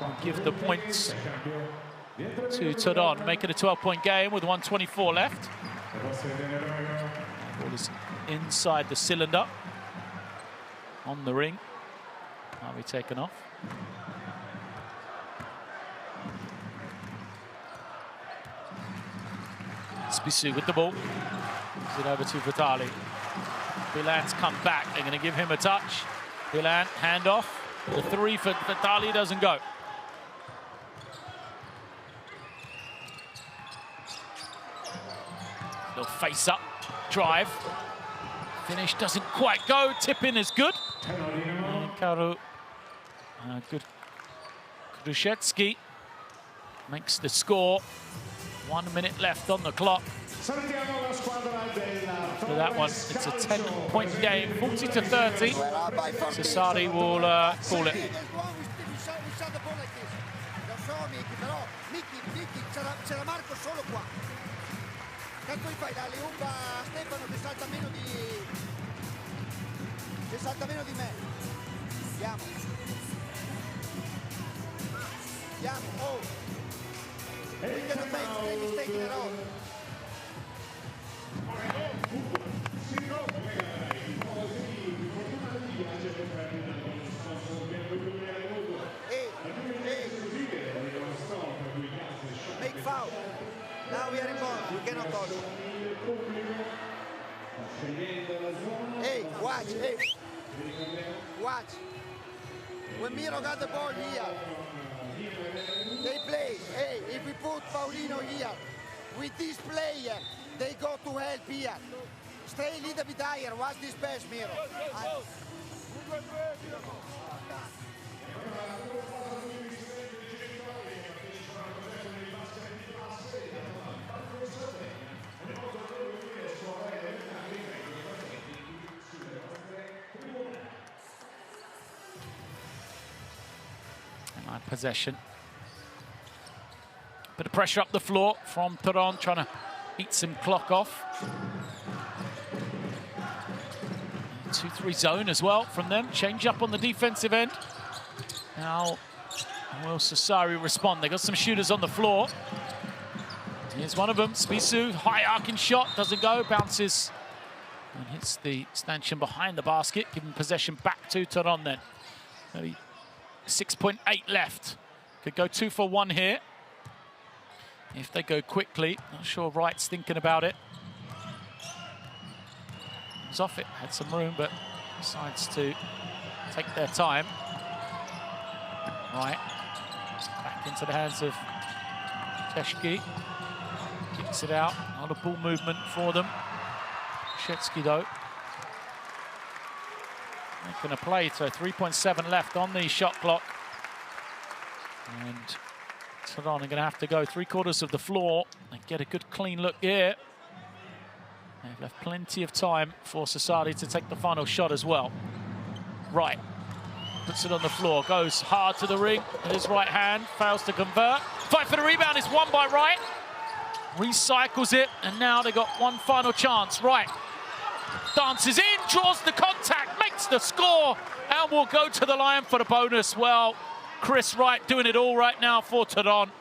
We'll give the points to Torun, making a 12-point game with 1:24 left. Ball is inside the cylinder, on the ring. Now be taken off. Spissu with the ball. Gives it over to Vitali. Bilan's come back. They're going to give him a touch. Bilan, handoff. The three for Vitali doesn't go. Little face-up drive. Finish doesn't quite go. Tip-in is good. And good. Krushetski makes the score. 1 minute left on the clock. For that one, it's a 10-point game, 40-30. Sassari will call it. Oh. We cannot make any mistake at all. Make foul. Now we are involved. We cannot touch. Hey, watch. Hey. Watch. When Miro got the ball here, they play. Hey, if we put Paulino here, with this player, they go to help here. Stay a little bit higher. Watch this pass, Miro. Possession. Bit of pressure up the floor from Torun, trying to eat some clock off. 2-3 zone as well from them. Change up on the defensive end. Now, will Sassari respond? They got some shooters on the floor. Here's one of them, Spissu, high arcing shot, doesn't go, bounces and hits the stanchion behind the basket, giving possession back to Torun then. Maybe 6.8 left. Could go 2 for 1 here. If they go quickly, not sure Wright's thinking about it. Was off it, had some room, but decides to take their time. Right, back into the hands of Teshki. Kicks it out, a lot of ball movement for them. Shetsky though. Making a play, so 3.7 left on the shot clock. And Torun are going to have to go 3/4 of the floor and get a good clean look here. They've left plenty of time for Sassari to take the final shot as well. Right. puts it on the floor, goes hard to the ring with his right hand, fails to convert. Fight for the rebound, is won by Wright. Recycles it, and now they got one final chance. Wright dances in, draws the contact, makes the score, and will go to the line for the bonus. Well, Chris Wright doing it all right now for Torun.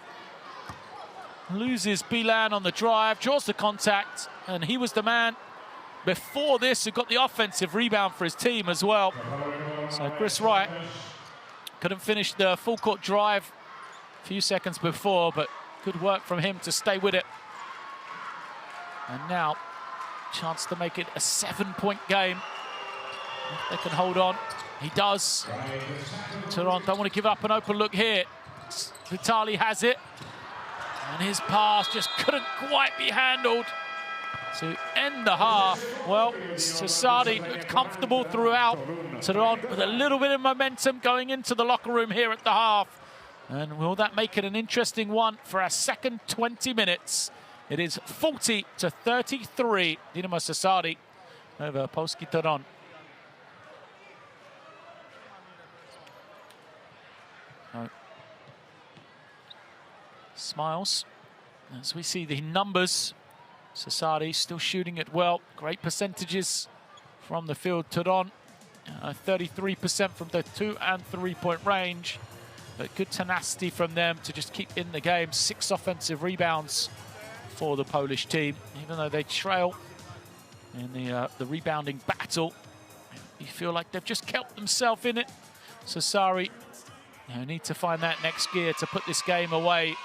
Loses Bilan on the drive, draws the contact, and he was the man before this who got the offensive rebound for his team as well. So Chris Wright couldn't finish the full court drive a few seconds before, but good work from him to stay with it. And now, chance to make it a 7-point game. If they can hold on. He does. Torun don't want to give up an open look here. Vitali has it. And his pass just couldn't quite be handled to end the half. Well, Sassari comfortable throughout. Torun with a little bit of momentum going into the locker room here at the half. And will that make it an interesting one for our second 20 minutes? It is 40-33, Dinamo Sassari over Polski Torun. Smiles as we see the numbers. Sassari still shooting it well. Great percentages from the field. Torun, 33% from the 2- and 3-point range. But good tenacity from them to just keep in the game. 6 offensive rebounds for the Polish team. Even though they trail in the rebounding battle, you feel like they've just kept themselves in it. Sassari need to find that next gear to put this game away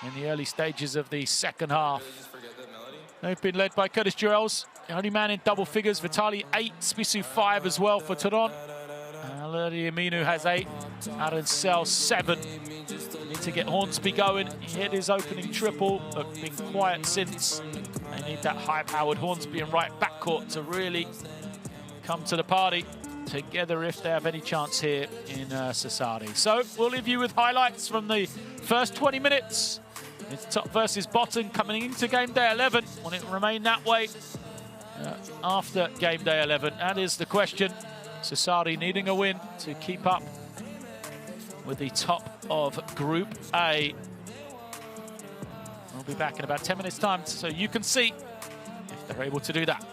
in the early stages of the second half. They've been led by Curtis Jurels, the only man in double figures. Vitali 8, Spisu 5 as well for Torun. Alerdi Aminu has 8, Aaron Sell 7. Need to get Hornsby going. He hit his opening triple, but been quiet since. They need that high-powered Hornsby and Wright backcourt to really come to the party together if they have any chance here in Sassari. So we'll leave you with highlights from the first 20 minutes. It's top versus bottom coming into game day 11. Will it remain that way after game day 11? That is the question. Sassari needing a win to keep up with the top of Group A. We'll be back in about 10 minutes' time so you can see if they're able to do that.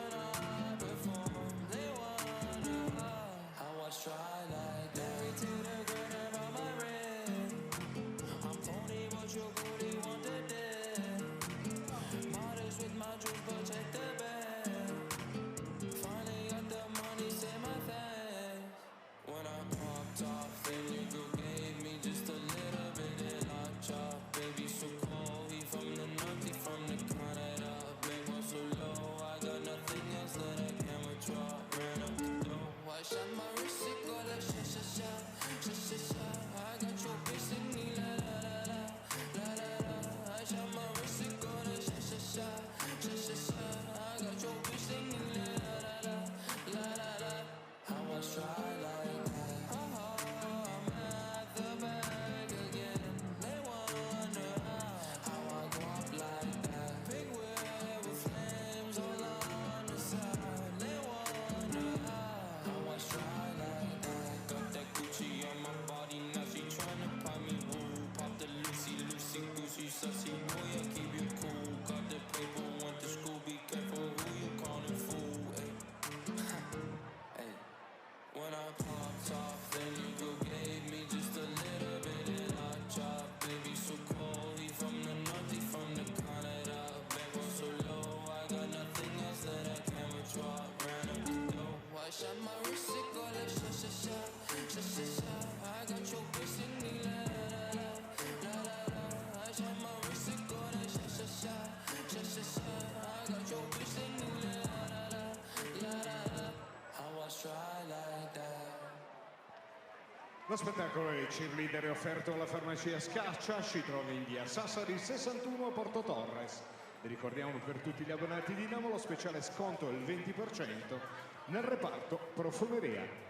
Lo spettacolo e cheerleader è offerto alla farmacia Scaccia, si trova in via Sassari 61 Porto Torres. Vi ricordiamo per tutti gli abbonati di Dinamo lo speciale sconto del 20% nel reparto profumeria.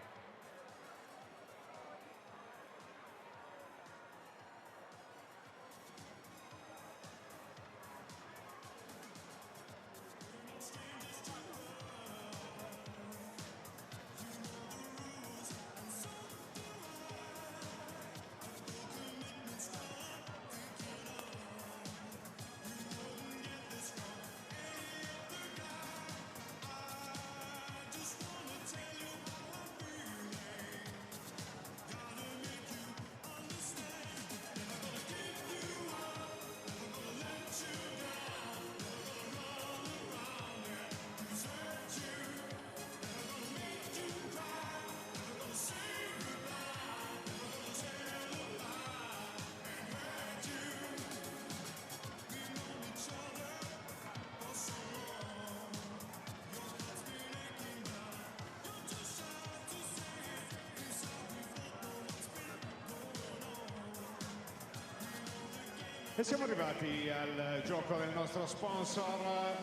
E siamo arrivati al gioco del nostro sponsor,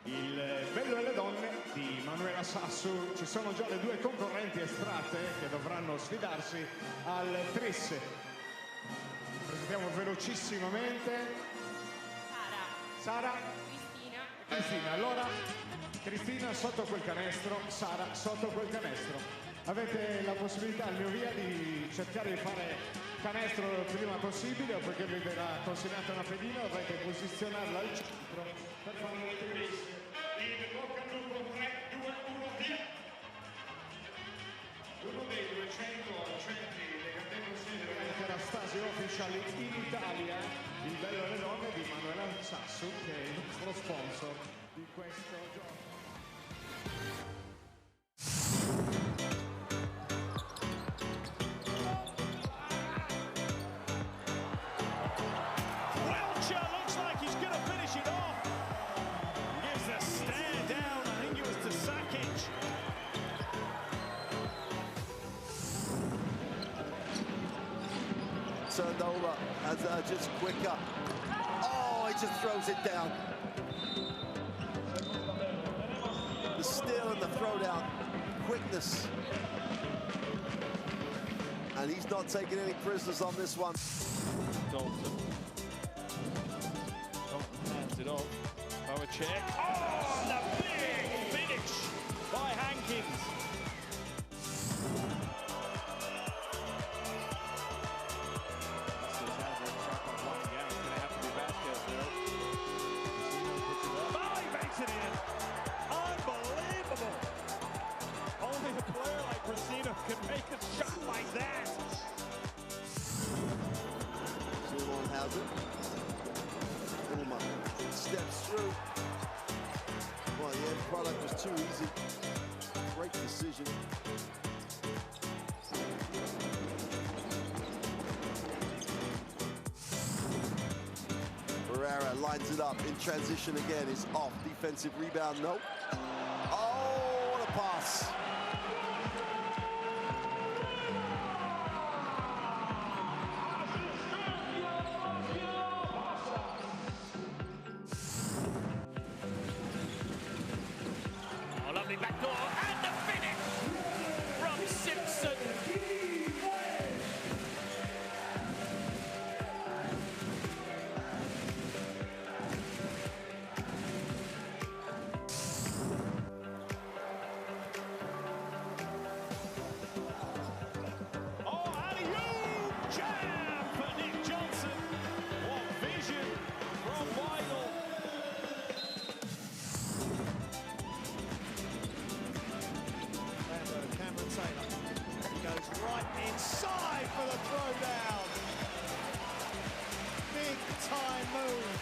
il Bello e le Donne di Manuela Sassu. Ci sono già le due concorrenti estratte che dovranno sfidarsi al tris. Presentiamo velocissimamente Sara, Cristina. Allora, Cristina sotto quel canestro, Sara sotto quel canestro. Avete la possibilità al mio via di cercare di fare canestro il prima possibile, perché vi verrà consegnata una pedina, dovrete posizionarla al centro per fare le tris. In bocca al lupo, 3, 2, 1, via! Uno dei 200 centri dei categorie era Stasi Official in Italia, il Bello e le Donne di Manuela Sassu, che è il nostro sponsor di questo gioco. Turned over as just quicker. Oh, he just throws it down. The steal and the throwdown, quickness. And he's not taking any prisoners on this one. Dalton hands it off. Bowacek. Oh, and a big finish by Hankins. Can make a shot like that. Simon has it. Ulmer steps through. Well, the end product was too easy. Great decision. Ferreira lines it up in transition again. Is off. Defensive rebound. Nope. Oh, what a pass. Lovely backdoor and the finish from Simpson. Oh, alley-oop jam for Nick Johnson. What vision from Weidel. Cameron Taylor. He goes right inside for the throwdown. Big time move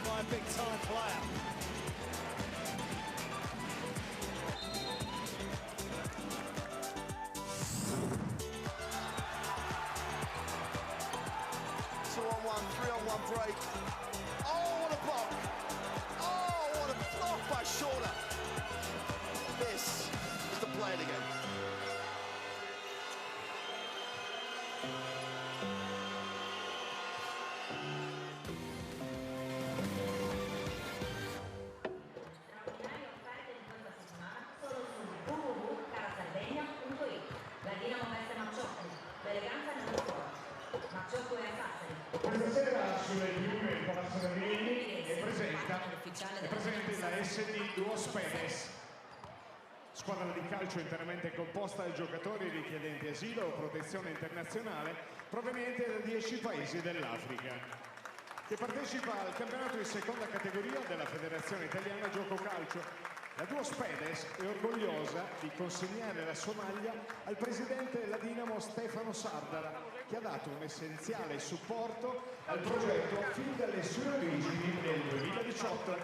by a big time player. Two-on-one, three-on-one break. Oh, what a block. Oh, what a block by Shorter. This is the play it again. La Dinamo Sassari, l'eleganza nella scuola. Macciocco e Sassari. Questa sera sulle Juve il Palazzo Vermini è presente la SD Duo Spedes, squadra di calcio interamente composta da giocatori richiedenti asilo o protezione internazionale provenienti da 10 paesi dell'Africa, che partecipa al campionato di seconda categoria della Federazione Italiana Gioco Calcio. La Duo Spedes è orgogliosa di consegnare la sua maglia al presidente della Dinamo Stefano Sardara, che ha dato un essenziale supporto al progetto fin dalle sue origini nel 2018.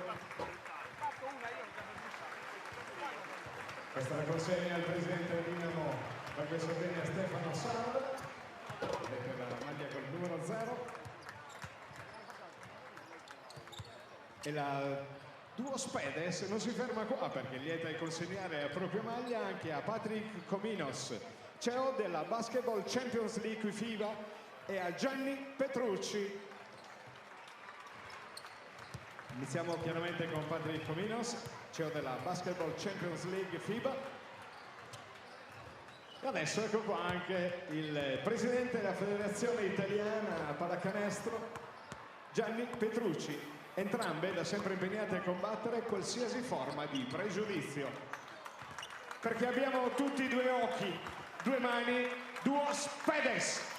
Questa è la consegna al presidente del Dinamo da questa Sardegna Stefano Sardara. Vedete la maglia col numero 0. E la Duo Spedes non si ferma qua, perché è lieta di consegnare la propria maglia anche a Patrick Cominos, CEO della Basketball Champions League FIBA, e a Gianni Petrucci, Iniziamo chiaramente con Patrick Cominos, CEO della Basketball Champions League FIBA. E adesso ecco qua anche il presidente della Federazione Italiana Pallacanestro, Gianni Petrucci, entrambe da sempre impegnate a combattere qualsiasi forma di pregiudizio. Perché abbiamo tutti due occhi, due mani, duos pedes.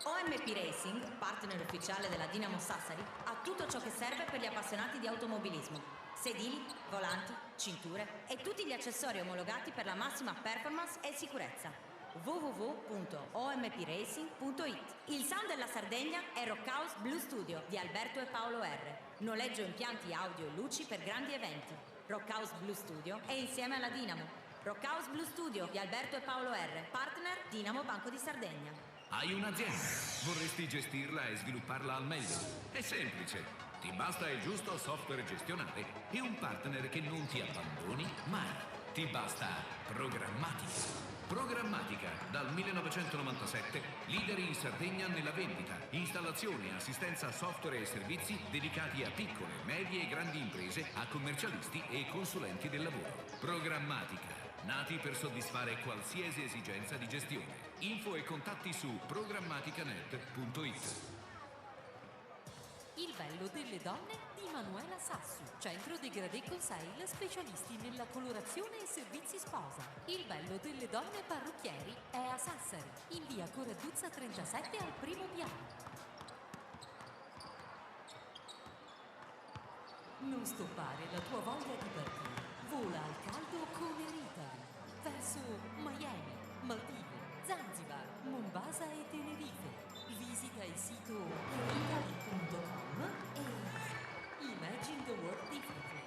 OMP Racing, partner ufficiale della Dinamo Sassari, ha tutto ciò che serve per gli appassionati di automobilismo. Sedili, volanti, cinture e tutti gli accessori omologati per la massima performance e sicurezza. www.ompracing.it. Il sound della Sardegna è Rockhouse Blue Studio di Alberto e Paolo R. Noleggio impianti audio e luci per grandi eventi. Rockhouse Blue Studio è insieme alla Dinamo. Rockhouse Blue Studio di Alberto e Paolo R. Partner Dinamo Banco di Sardegna. Hai un'azienda? Vorresti gestirla e svilupparla al meglio? È semplice. Ti basta il giusto software gestionale e un partner che non ti abbandoni mai. Ti basta Programmatica. Programmatica, dal 1997, leader in Sardegna nella vendita, installazione, assistenza software e servizi dedicati a piccole, medie e grandi imprese, a commercialisti e consulenti del lavoro. Programmatica. Nati per soddisfare qualsiasi esigenza di gestione. Info e contatti su programmaticanet.it. Il bello delle donne di Manuela Sassu. Centro degradé con sale, specialisti nella colorazione e servizi sposa. Il bello delle donne parrucchieri è a Sassari, in via Corraduzza 37 al primo piano. Non stoppare la tua voglia di partire. Vola al caldo come Rita, verso Miami, Maldive, Zanzibar, Mombasa e Tenerife. Visita il sito italy.com e imagine the world differently.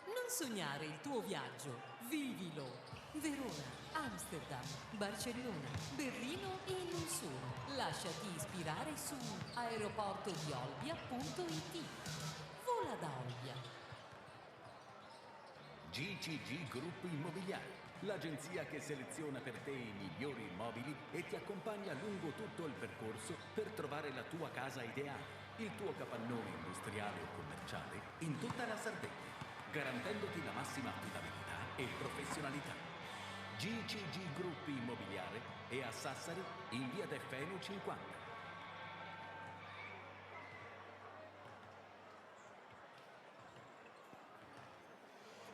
Non sognare il tuo viaggio, vivilo. Verona, Amsterdam, Barcellona, Berlino e non solo. Lasciati ispirare su aeroportodiolbia.it. Vola da Olbia. GCG Gruppo Immobiliare, l'agenzia che seleziona per te i migliori immobili e ti accompagna lungo tutto il percorso per trovare la tua casa ideale, il tuo capannone industriale o commerciale in tutta la Sardegna, garantendoti la massima affidabilità e professionalità. GCG Gruppo Immobiliare è a Sassari in via De Feno 50.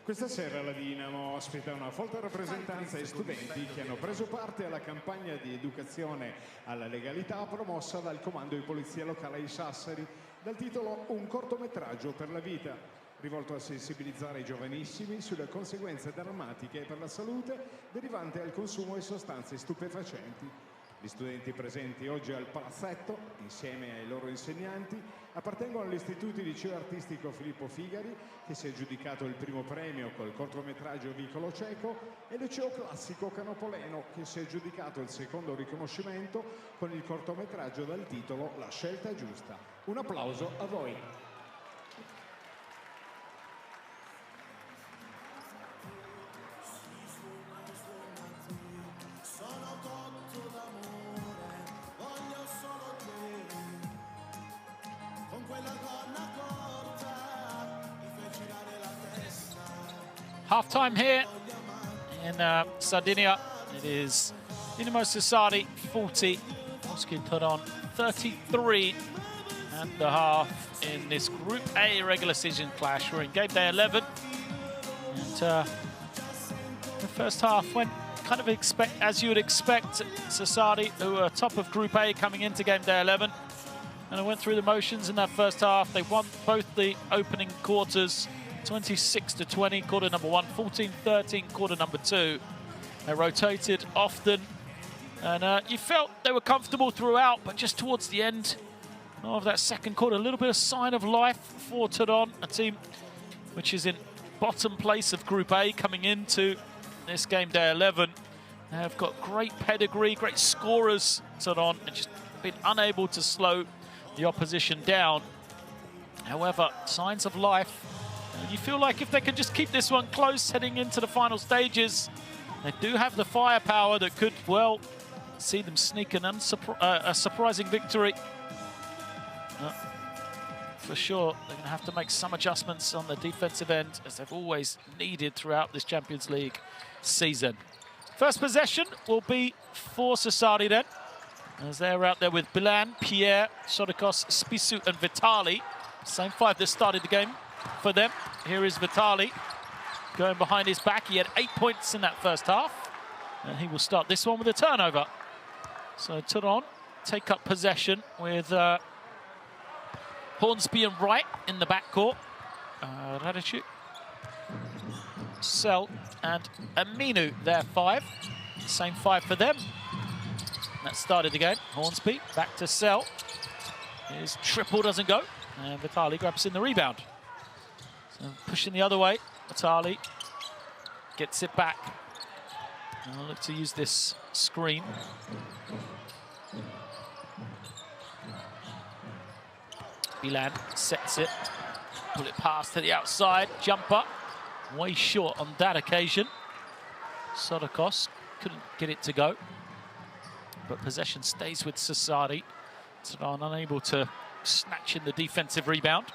Questa sera la Dinamo ospita una folta rappresentanza di studenti che hanno preso parte alla campagna di educazione alla legalità promossa dal Comando di Polizia Locale di Sassari dal titolo Un cortometraggio per la vita, rivolto a sensibilizzare i giovanissimi sulle conseguenze drammatiche per la salute derivante dal consumo di sostanze stupefacenti. Gli studenti presenti oggi al palazzetto, insieme ai loro insegnanti, appartengono all'Istituto di Liceo Artistico Filippo Figari, che si è aggiudicato il primo premio col cortometraggio Vicolo Cieco, e il Liceo Classico Canopoleno, che si è aggiudicato il secondo riconoscimento con il cortometraggio dal titolo La scelta giusta. Un applauso a voi. Half-time here in Sardinia. It is Dinamo Sassari 40, Polski Torun 33 and a half in this Group A regular season clash. We're in game day 11. And the first half went kind of as you would expect. Sassari, who were top of Group A coming into game day 11. And it went through the motions in that first half. They won both the opening quarters, 26-20, quarter number 1, 14-13, quarter number 2. They rotated often, and you felt they were comfortable throughout, but just towards the end of that second quarter, a little bit of sign of life for Torun, a team which is in bottom place of Group A coming into this game day 11. They've got great pedigree, great scorers, Torun, and just been unable to slow the opposition down. However, signs of life You feel like if they can just keep this one close heading into the final stages, they do have the firepower that could, well, see them sneak a surprising victory. For sure, they're going to have to make some adjustments on the defensive end, as they've always needed throughout this Champions League season. First possession will be for Sassari then, as they're out there with Bilan, Pierre, Sodikos, Spissu and Vitali. Same five that started the game for them. Here is Vitali going behind his back. He had 8 points in that first half, and he will start this one with a turnover. So Torun take up possession with Hornsby and Wright in the backcourt. Radicic, Sel and Aminu, their five. Same five for them. That started the game. Hornsby back to Sel. His triple doesn't go. And Vitali grabs in the rebound. So pushing the other way. Vitali gets it back. And I'll look to use this screen. Bilan sets it. Pull it past to the outside. Jumper. Way short on that occasion. Sodikos couldn't get it to go. But possession stays with Sassari. Torun unable to snatch in the defensive rebound.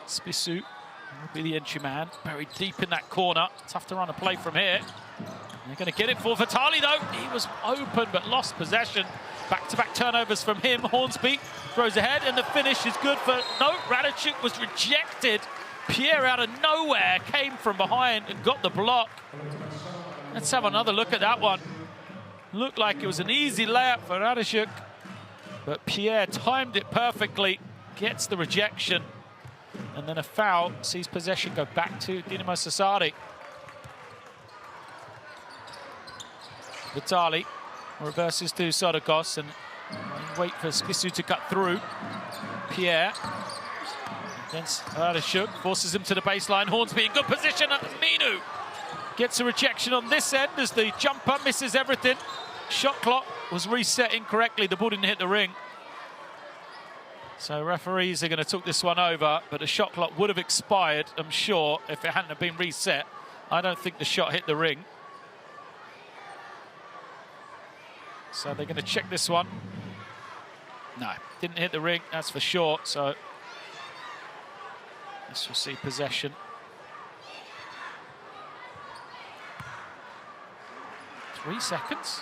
Spissu will be the entry man. Buried deep in that corner. Tough to run a play from here. They're going to get it for Vitali though. He was open but lost possession. Back-to-back turnovers from him. Hornsby throws ahead and the finish is good for... No, Radicic was rejected. Pierre out of nowhere came from behind and got the block. Let's have another look at that one. Looked like it was an easy layup for Radicic, but Pierre timed it perfectly, gets the rejection, and then a foul sees possession go back to Dinamo Sassari. Vitali reverses to Sodikos and wait for Spissu to cut through. Pierre against Radicic, forces him to the baseline. Hornsby in good position. Aminu gets a rejection on this end as the jumper misses everything. Shot clock was reset incorrectly. The ball didn't hit the ring. So referees are going to talk this one over, but the shot clock would have expired, I'm sure, if it hadn't have been reset. I don't think the shot hit the ring. So they're going to check this one. No, didn't hit the ring, that's for sure. So this will see possession. Three seconds.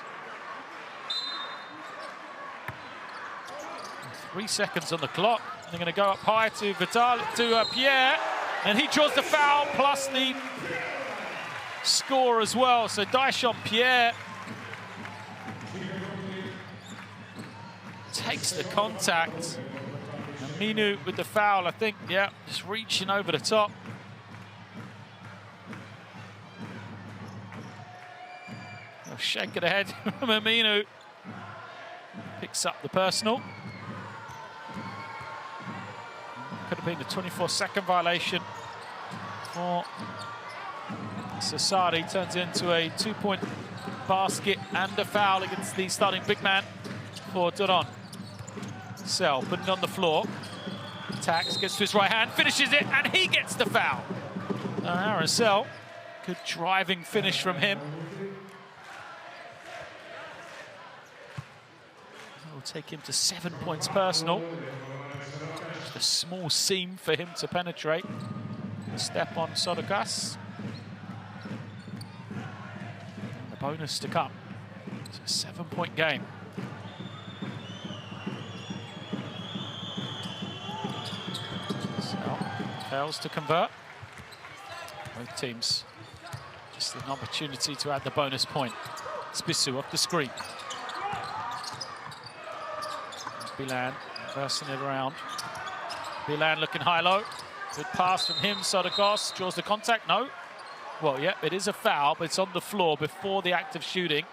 3 seconds on the clock. They're going to go up high to Pierre, and he draws the foul plus the score as well. So Daesh on Pierre takes the contact. Aminu with the foul, I think, yeah, just reaching over the top. A shake of the head from Aminu. Picks up the personal. Could have been the 24-second violation for Sassari. Turns into a 2-point basket and a foul against the starting big man for Torun. Sel putting it on the floor. Attacks, gets to his right hand, finishes it, and he gets the foul. Aaron Sel, good driving finish from him. That will take him to 7 points personal. Just a small seam for him to penetrate. Step on Sodikos. And the bonus to come. It's a 7-point game. So, fails to convert. Both teams just an opportunity to add the bonus point. Spissu off the screen. Bilan reversing it around. Bilan looking high-low. Good pass from him. Sodikos draws the contact. No. Well, yeah, it is a foul, but it's on the floor before the act of shooting.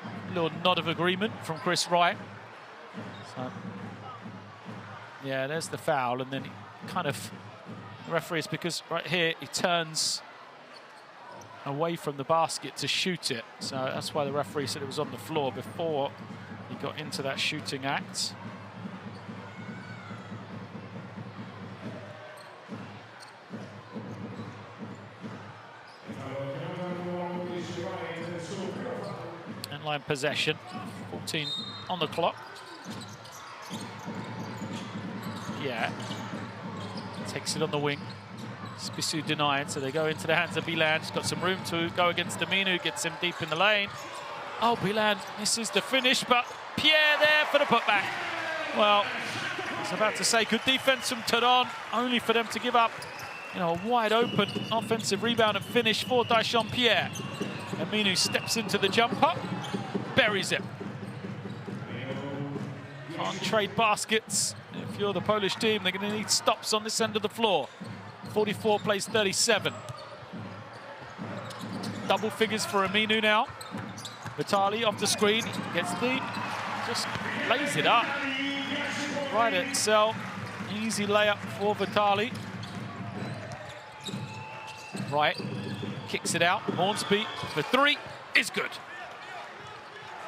A little nod of agreement from Chris Wright. So, yeah, there's the foul, and then he kind of the referees, because right here he turns away from the basket to shoot it. So that's why the referee said it was on the floor before he got into that shooting act. in possession. 14 on the clock. Yeah. Takes it on the wing. Spissu denied, so they go into the hands of Bilan. He's got some room to go against Aminu, gets him deep in the lane. Oh, Bilan misses the finish, but Pierre there for the putback. Well, I was about to say, good defense from Torun, only for them to give up, you know, a wide open offensive rebound and finish for Daishon Pierre. Aminu steps into the jumper, buries it. Can't trade baskets. If you're the Polish team, they're going to need stops on this end of the floor. 44 plays 37. Double figures for Aminu now. Vitali off the screen, gets deep, just lays it up. Right at Cell, easy layup for Vitali. Right, kicks it out. Hornsby for three is good.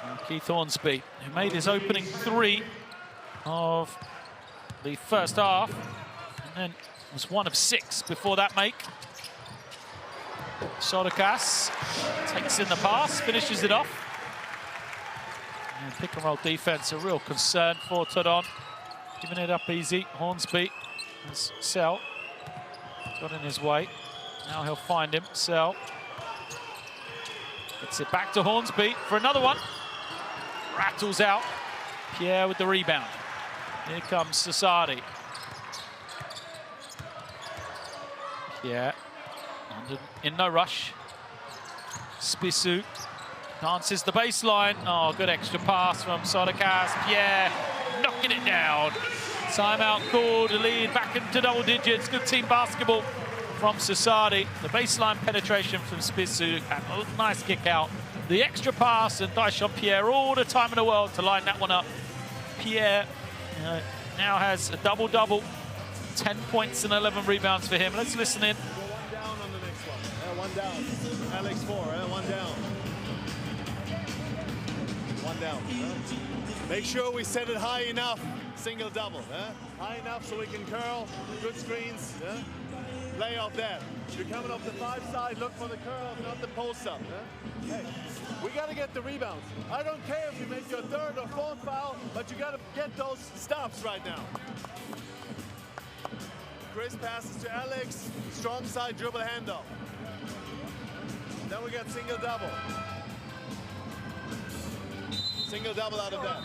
And Keith Hornsby, who made his opening three of the first half, and then was 1 of 6 before that make. Sodokas takes in the pass, finishes it off. And pick and roll defense, a real concern for Torun. Giving it up easy. Hornsby has Cell got in his way. Now he'll find him. Cell gets it back to Hornsby for another one. Rattles out. Pierre with the rebound. Here comes Sassari. Pierre in no rush. Spissu dances the baseline. Oh, good extra pass from Sodokas. Pierre knocking it down. Timeout called, a lead back into double digits. Good team basketball from Sassari. The baseline penetration from Spissu and a nice kick out. The extra pass and Daishon Pierre all the time in the world to line that one up. Pierre now has a double-double. 10 points and 11 rebounds for him. Let's listen in. One down on the next one. One down. Alex 4, one down. One down. Make sure we set it high enough. Single double. High enough so we can curl. Good screens. Play off that. If you're coming off the 5 side, look for the curl, not the post up. Hey, we got to get the rebounds. I don't care if you make your 3rd or 4th foul, but you got to get those stops right now. Chris passes to Alex, strong side dribble handoff. Then we got single double. Single double out of that.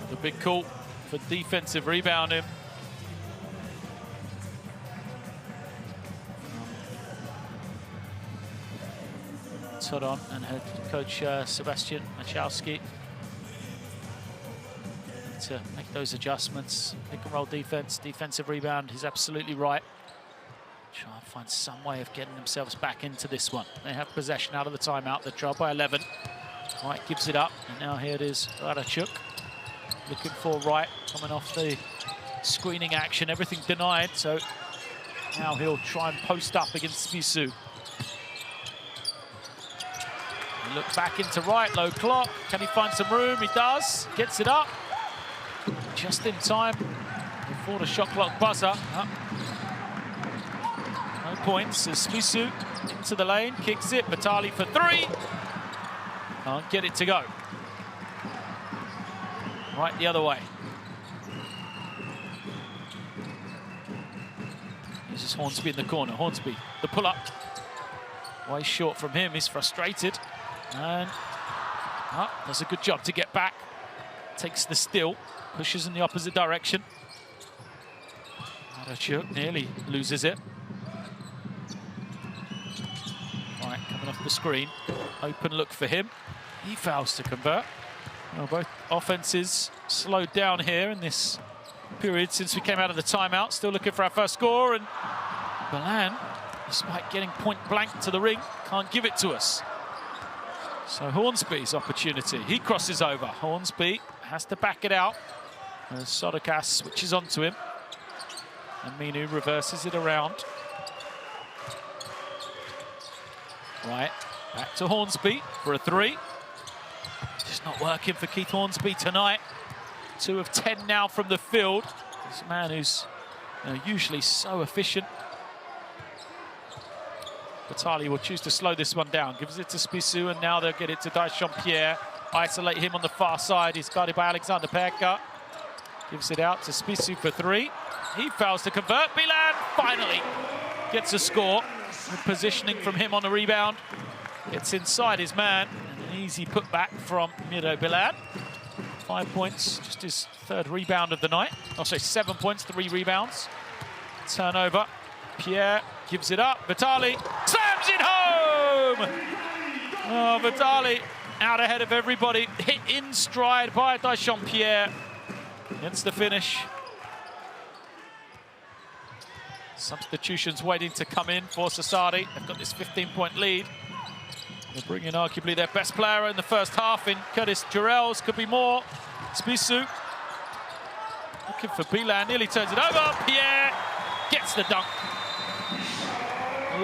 The big call for defensive rebounding. Torun and head coach Sebastian Machowski to make those adjustments. Pick and roll defense, defensive rebound. He's absolutely right. Try and find some way of getting themselves back into this one. They have possession out of the timeout. They're trailed by 11. Wright gives it up, and now here it is. Radachuk looking for Wright, coming off the screening action. Everything denied, so now he'll try and post up against Spissu. Look back into Wright, low clock. Can he find some room? He does. Gets it up. Just in time before the shot clock buzzer. No points as Spissu into the lane, kicks it. Vitali for 3. Can't get it to go. Right the other way. This is Hornsby in the corner. Hornsby, the pull-up. Way short from him. He's frustrated. And does a good job to get back. Takes the steal, pushes in the opposite direction. Radachuk nearly loses it. Right, coming off the screen. Open look for him. He fouls to convert. Well, both offenses slowed down here in this period since we came out of the timeout. Still looking for our first score, and Milan, despite getting point blank to the ring, can't give it to us. So Hornsby's opportunity. He crosses over. Hornsby has to back it out as Sodokas switches onto him. And Minu reverses it around. Right, back to Hornsby for a 3. Just It's not working for Keith Hornsby tonight. 2 of 10 now from the field. This man who's usually so efficient. Vitali will choose to slow this one down. Gives it to Spissu, and now they'll get it to Deschamps-Pierre. Isolate him on the far side. He's guarded by Alexander Perka. Gives it out to Spissu for 3. He fails to convert. Bilan finally gets a score. Good positioning from him on the rebound. Gets inside his man. An easy putback from Miro Bilan. 5 points, just his 3rd rebound of the night. Oh, sorry, 7 points, 3 rebounds. Turnover. Pierre gives it up. Vitali slams it home! Oh, Vitali out ahead of everybody. Hit in stride by Deschamps-Pierre. Gets the finish. Substitutions waiting to come in for Sassari. They've got this 15-point lead. They're bringing arguably their best player in the first half in Curtis Jarrells. Could be more. Spissu looking for Bilan. Nearly turns it over. Pierre gets the dunk.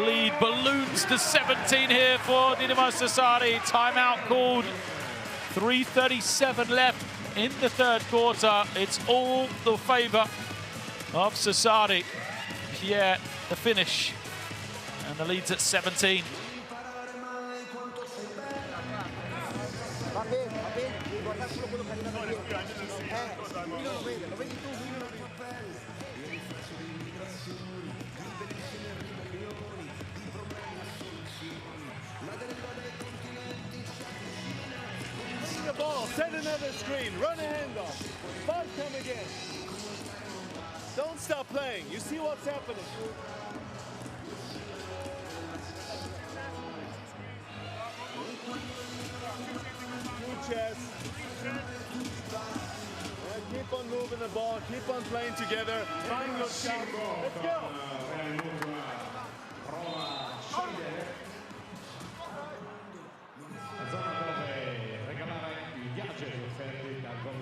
Lead balloons to 17 here for Dinamo Sassari. Timeout called. 3:37 left in the 3rd quarter. It's all the favour of Sassari. Pierre, the finish. And the lead's at 17. The ball, set another screen, run a handoff. Ball come again. Don't stop playing. You see what's happening. Good chest. Keep on moving the ball. Keep on playing together. Find your shot. Let's go.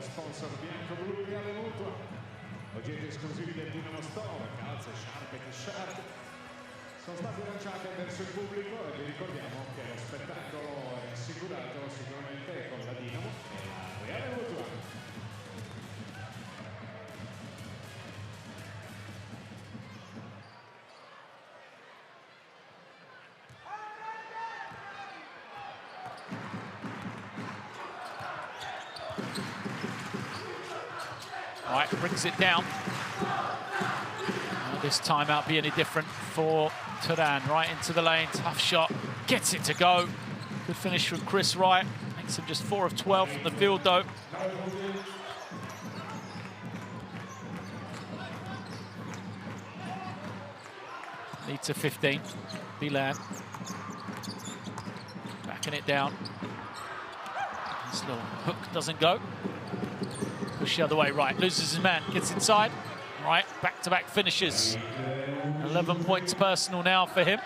Sponsor bianco-blu Reale Mutua, oggetti esclusivi del Dinamo Store, calze, sciarpe, t-shirt sono stati lanciati verso il pubblico e vi ricordiamo che lo spettacolo è assicurato sicuramente con la Dinamo e la Reale Mutua. Right, brings it down. This time out be any different for Torun. Right into the lane, tough shot, gets it to go. Good finish from Chris Wright. Makes him just 4 of 12 from the field though. Lead to 15. Bilan backing it down. This little hook doesn't go. Push the other way, right, loses his man, gets inside. Right, back-to-back finishes. 11 points personal now for him.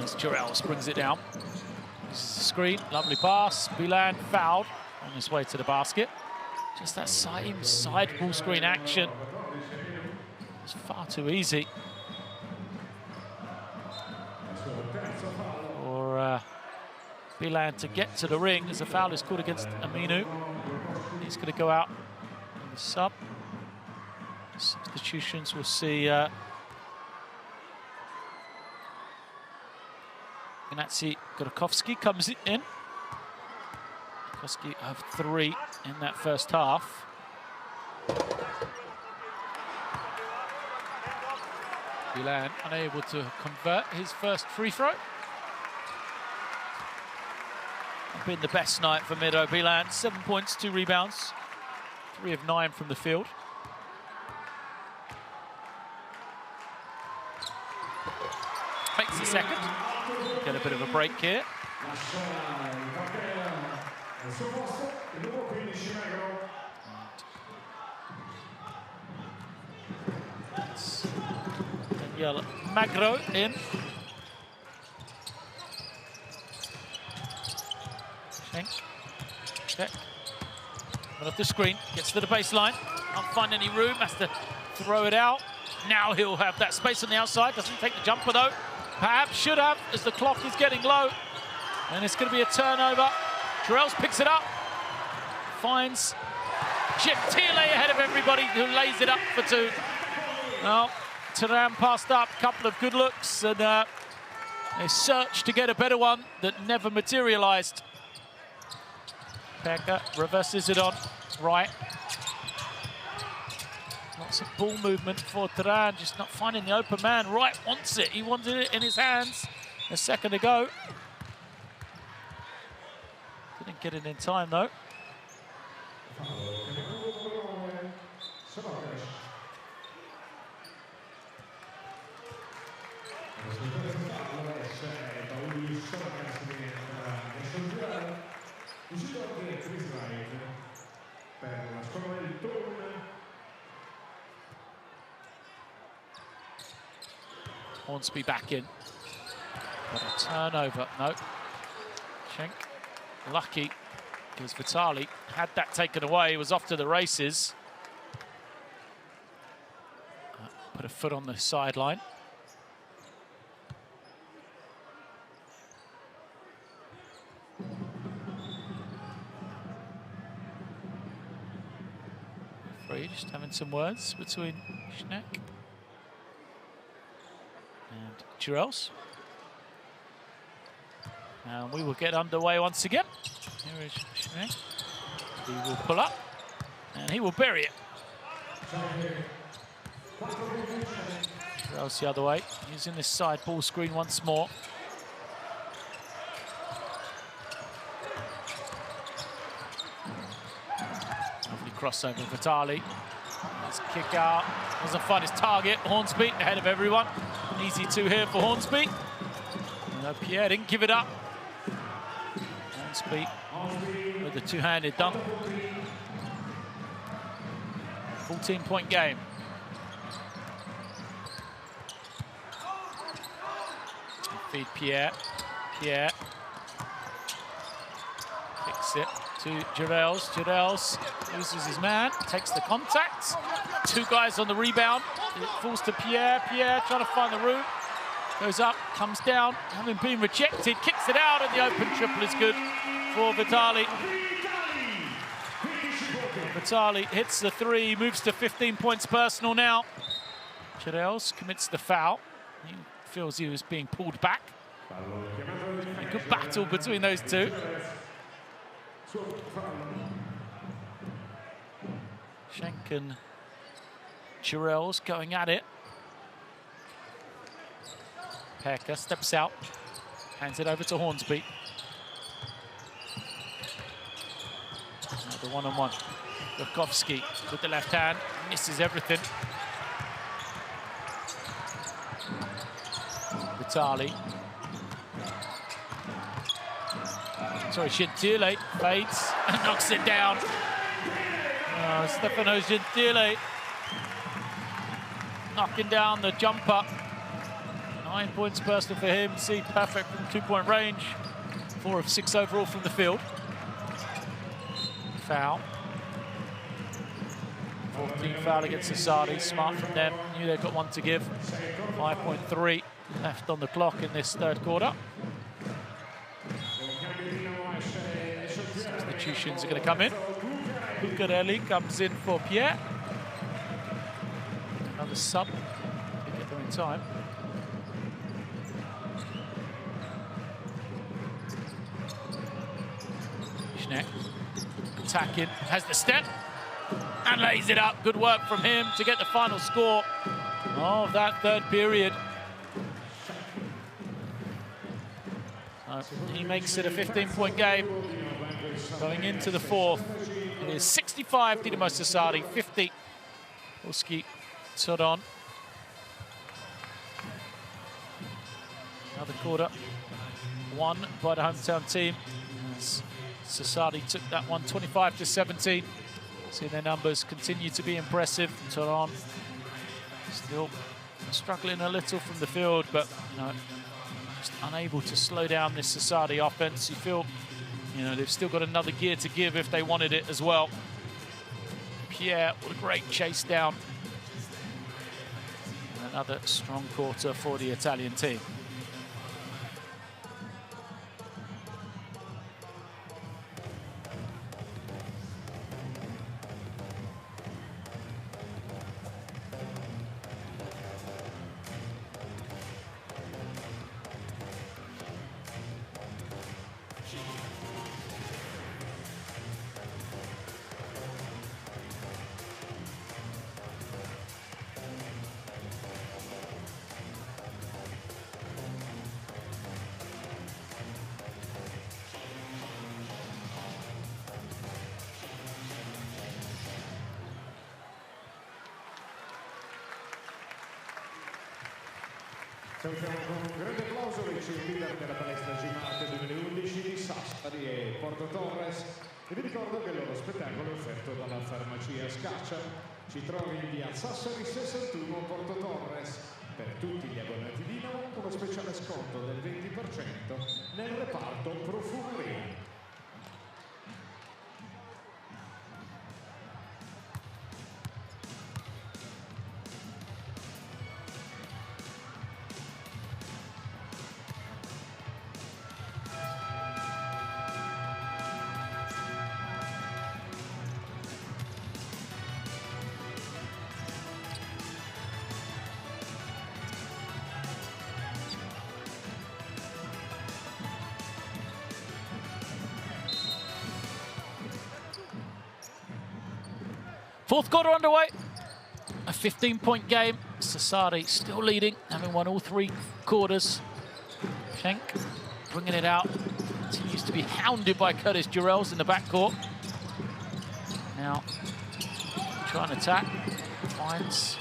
As Jarrells brings it down. Uses the screen, lovely pass. Bilan fouled on his way to the basket. Just that same side ball screen action. It's far too easy for Bilan to get to the ring as a foul is called against Aminu. He's going to go out in the sub. Substitutions, we'll see Ignacy Gorkowski comes in. Gorkowski have 3 in that first half. Bilan unable to convert his first free throw. Been the best night for Miro Bilan. 7 points, 2 rebounds, 3 of 9 from the field. Makes the second. Get a bit of a break here. Daniel Magro in. Check. Off the screen, gets to the baseline. Can't find any room, has to throw it out. Now he'll have that space on the outside, doesn't take the jumper though. Perhaps should have, as the clock is getting low. And it's going to be a turnover. Jurels picks it up. Finds Gentile ahead of everybody, who lays it up for 2. Well, Turan passed up, a couple of good looks, and a search to get a better one that never materialized. Pekka reverses it on right. Lots of ball movement for Turan, just not finding the open man. Right wants it. He wanted it in his hands a second ago. Didn't get it in time, though. Hornsby back in. But a turnover. No. Schenk lucky because Vitali had that taken away. He was off to the races. Put a foot on the sideline. Just having some words between Schneck and Jurels. And we will get underway once again. Here is Schneck. He will pull up and he will bury it. Jurels the other way, using this side ball screen once more. Crossover Vitali. Let's kick out. Doesn't find his target. Hornsby ahead of everyone. Easy 2 here for Hornsby. No, Pierre didn't give it up. Hornsby with the 2-handed dunk. 14-point game. Feed Pierre. Pierre kicks it to Jurels. Jurels loses his man, takes the contact. 2 guys on the rebound. It falls to Pierre. Pierre trying to find the room. Goes up, comes down, having been rejected, kicks it out, and the open triple is good for Vitali. Vitali hits the 3, moves to 15 points personal now. Jurels commits the foul. He feels he was being pulled back. A good battle between those 2. Schenk and Jurels going at it. Pekka steps out, hands it over to Hornsby. Another one-on-one. Lukowski with the left hand, misses everything. Vitali. Sorry, Gentile fades and knocks it down. Stefano Gentile knocking down the jumper. 9 points personal for him. See, perfect from 2-point range. 4 of 6 overall from the field. Foul. 14 foul against Sassari. Smart from them. Knew they've got one to give. 5.3 left on the clock in this 3rd quarter. Substitutions are going to come in. Bucarelli comes in for Pierre. Another sub. Didn't get there in time. Schneck attacking, has the step and lays it up. Good work from him to get the final score of that 3rd period. He makes it a 15-point game going into the 4th. It is 65 Dinamo Sassari, 50 Polski Torun. Another quarter won by the hometown team. Sassari took that one 25-17. See their numbers continue to be impressive. Torun still struggling a little from the field, but just unable to slow down this Sassari offense. You feel, they've still got another gear to give if they wanted it as well. Pierre, what a great chase down. And another strong quarter for the Italian team. Salutiamo con un grande applauso il leader della palestra Gimate 2011 di Sassari e Porto Torres. E vi ricordo che il loro spettacolo è offerto dalla farmacia Scaccia. Si trova in via Sassari 61 Porto Torres. Per tutti gli abbonati Dinamo uno speciale sconto del 20% nel reparto profumeria. Fourth quarter underway. A 15-point game. Sassari still leading, having won all 3 quarters. Schenk bringing it out. Continues to be hounded by Curtis Jurels in the backcourt. Now, trying to attack. Finds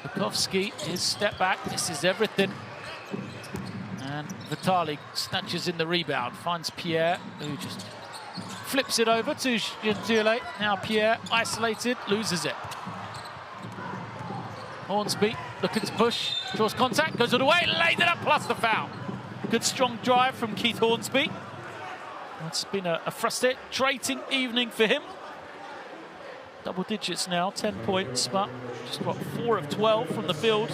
Bukowski. His step back. This is everything. And Vitali snatches in the rebound. Finds Pierre, who just flips it over to Gentile. Now Pierre, isolated, loses it. Hornsby looking to push, draws contact, goes all the way, laid it up, plus the foul. Good strong drive from Keith Hornsby. It's been a frustrating evening for him. Double digits now, 10 points, but just got 4 of 12 from the field.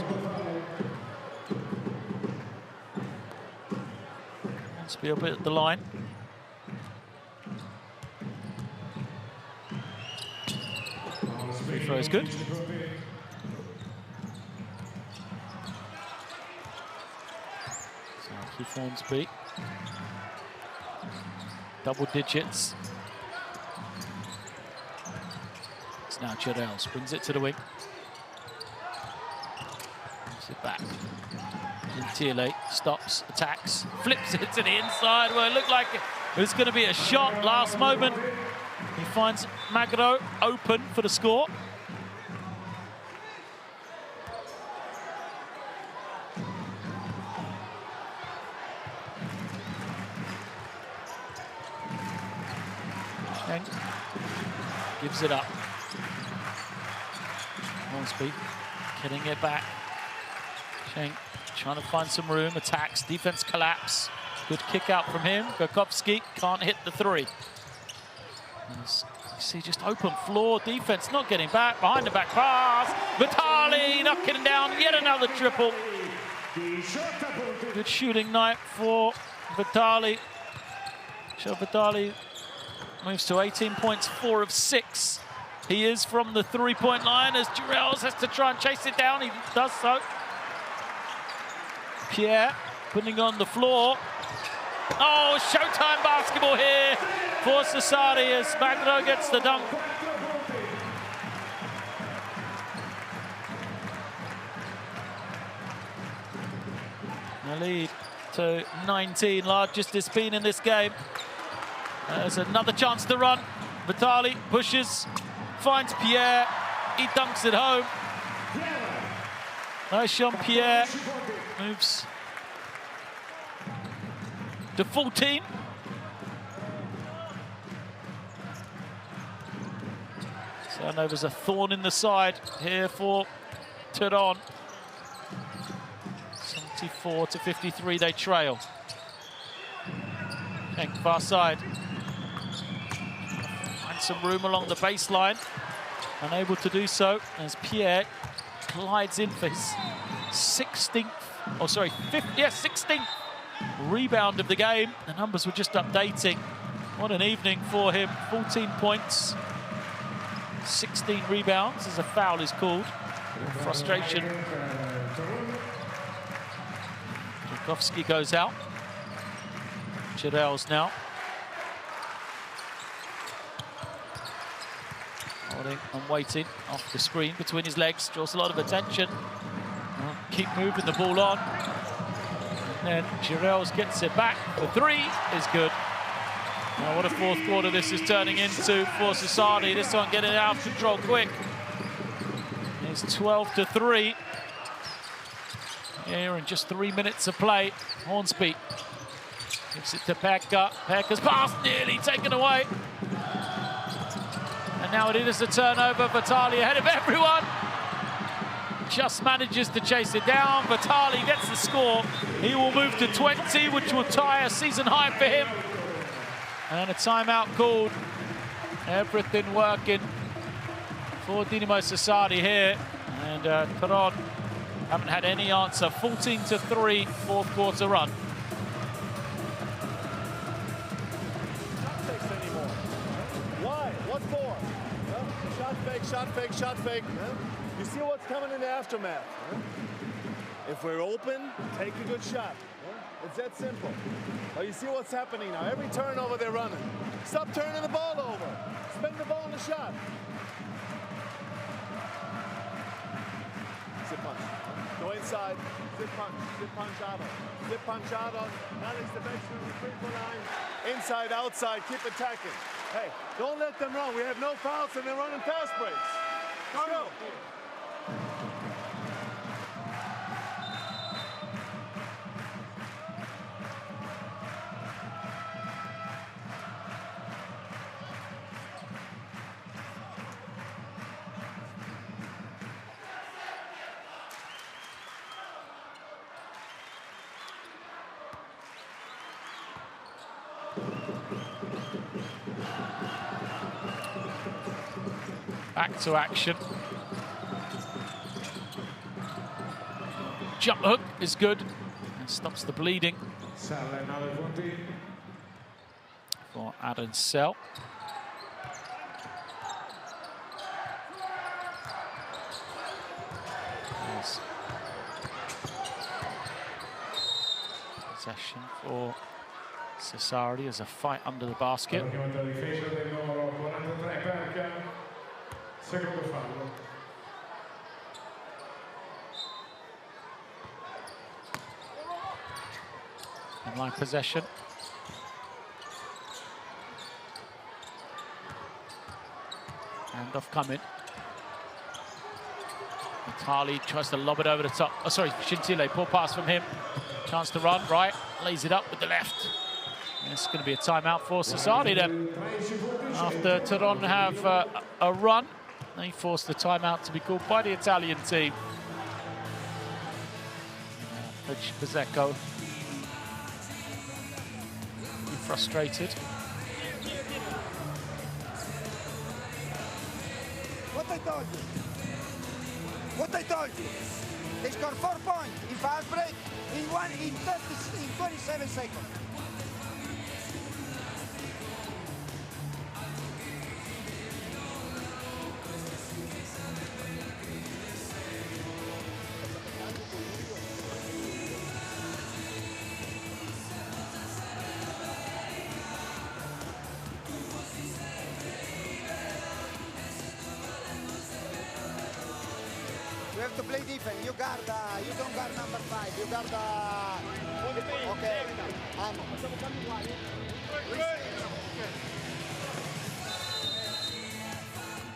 Hornsby a bit at the line. Free throw is good. So Keith Hornsby. Double digits. It's now Jurels, brings it to the wing. Moves it back. Gentile stops, attacks, flips it to the inside where it looked like it was going to be a shot last moment. He finds Magro open for the score. Schenk gives it up. Hornsby getting it back. Schenk trying to find some room, attacks, defense collapse. Good kick out from him. Bukowski can't hit the 3. You see just open floor defense, not getting back, behind the back pass. Vitali knocking down yet another triple. Good shooting night for Vitali. So Vitali moves to 18 points, 4 of 6. He is from the 3-point line as Jurels has to try and chase it down. He does so. Pierre putting on the floor. Oh, showtime basketball here for Sassari as Magro gets the dunk. The lead to 19, largest it's been in this game. There's another chance to run. Vitali pushes, finds Pierre, he dunks it home. Nice shot, Pierre moves to 14. Turnover's a thorn in the side here for Torun. 74-53, they trail. Schenk far side. Find some room along the baseline. Unable to do so as Pierre glides in for his 16th rebound of the game. The numbers were just updating. What an evening for him. 14 points, 16 rebounds as a foul is called. Frustration. Bukowski goes out. Jurels now. Holding and waiting off the screen between his legs. Draws a lot of attention. Keep moving the ball on. And then Jurels gets it back. The 3 is good. Now what a fourth quarter this is turning into for Sassari. This one getting out of control quick. It's 12-3. here in just 3 minutes of play. Hornsby gives it to Pekka. Pekka's pass nearly taken away. And now it is a turnover. Vitali ahead of everyone. Just manages to chase it down. Vitali gets the score. He will move to 20, which will tie a season high for him. And a timeout called. Everything working for Dinamo Sassari here. And Torun haven't had any answer. 14-3, fourth quarter run. Why? What for? Shot fake, shot fake, shot fake. You see what's coming in the aftermath. If we're open, take a good shot. It's that simple. But you see what's happening now. Every turnover they're running. Stop turning the ball over. Spend the ball in the shot. Zip punch. Go inside. Zip punchado. Zip punchado. Alex defense from the free line. Inside, outside. Keep attacking. Hey, don't let them run. We have no fouls and they're running fast breaks. Go. Back to action. Jump hook is good. And stops the bleeding for Adam Sell. Nice. Possession for Sassari as a fight under the basket. Secondo fallo. Inline possession. Handoff coming. Vitali tries to lob it over the top. Oh, sorry, Gentile, poor pass from him. Chance to run, right, lays it up with the left. And it's going to be a timeout for Sassari then. After Torun have a run, they forced the timeout to be called by the Italian team. Coach Pizecco frustrated. What I told you? What I told you? They scored 4 points in fast break in 27 seconds. You have to play defense. You don't guard number 5. You guard okay.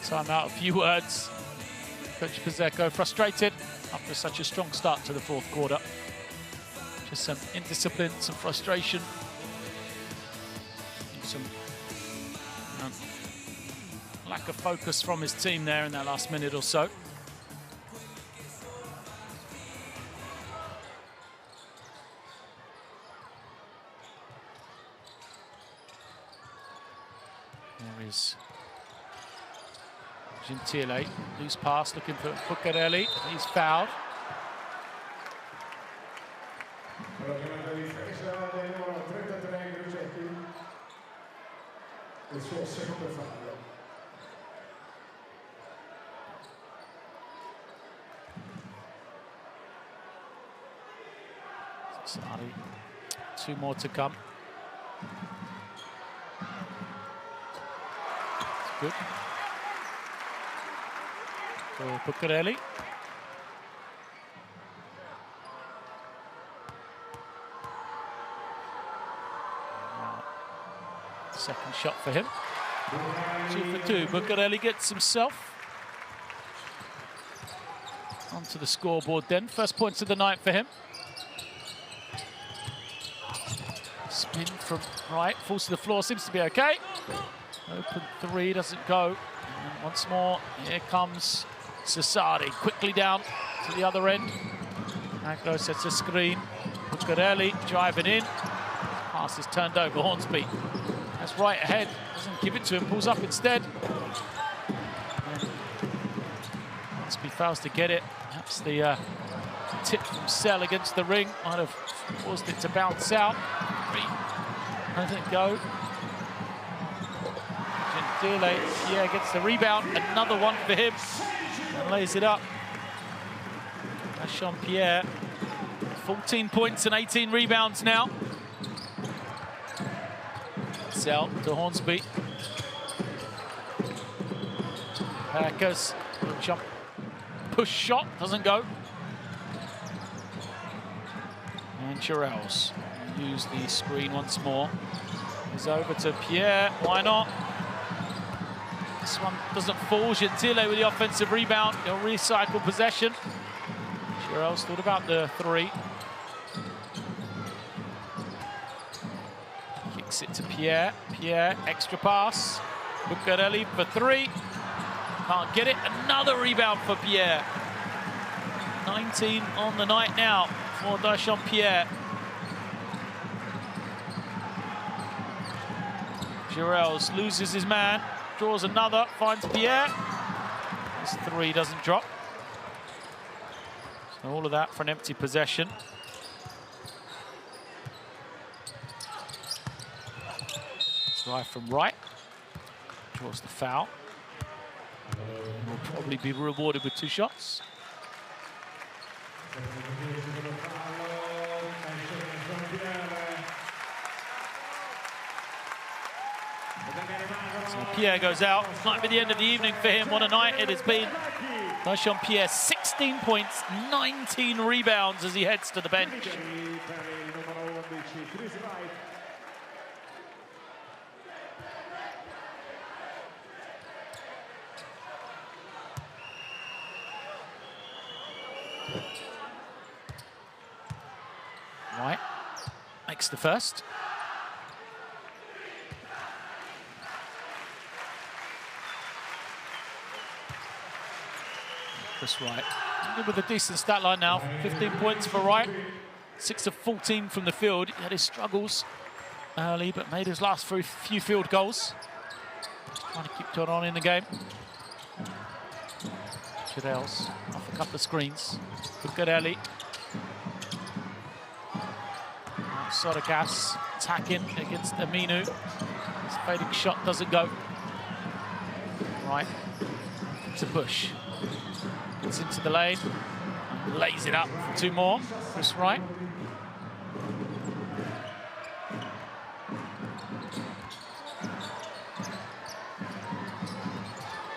Timeout, a few words. Coach Pizecco frustrated after such a strong start to the fourth quarter. Just some indiscipline, some frustration, some lack of focus from his team there in that last minute or so. There is Gentile, loose pass, looking for Buccarelli. He's fouled. Sassari, 2 more to come. Good. For Buccarelli. Second shot for him. 2 for 2. Buccarelli gets himself onto the scoreboard then. First points of the night for him. Spin from right, falls to the floor, seems to be okay. Open three, doesn't go. And once more, here comes Sassari, quickly down to the other end. Magro sets a screen. Buccarelli driving in. Pass is turned over, Hornsby. That's right ahead, doesn't give it to him, pulls up instead. Hornsby fails to get it. Perhaps the tip from Sell against the ring might have caused it to bounce out. Doesn't go. Gentile, yeah, gets the rebound. Another one for him. And lays it up. Jean-Pierre, 14 points and 18 rebounds now. Sell to Hornsby. Packers, jump, push shot, doesn't go. And Chirels use the screen once more. He's over to Pierre, why not? This one doesn't fall. Gentile with the offensive rebound. He'll recycle possession. Chirels thought about the three. Kicks it to Pierre. Pierre, extra pass. Buccarelli for three. Can't get it. Another rebound for Pierre. 19 on the night now for Jean-Pierre. Chirels loses his man. Draws another, finds Pierre. This three doesn't drop. So all of that for an empty possession. Drive from right. Draws the foul. Will probably be rewarded with two shots. So Pierre goes out. Might be the end of the evening for him. What a night it has been. Jean-Pierre, 16 points, 19 rebounds as he heads to the bench. Right, makes the first. Chris Wright with a decent stat line now. 15 points for Wright. 6 of 14 from the field. He had his struggles early, but made his last few field goals. Trying to keep Torun in the game. Chirels off a couple of screens. Buccarelli. Soragas attacking against Aminu. His fading shot doesn't go. Right, to push. Gets into the lane, and lays it up for two more. Chris Wright.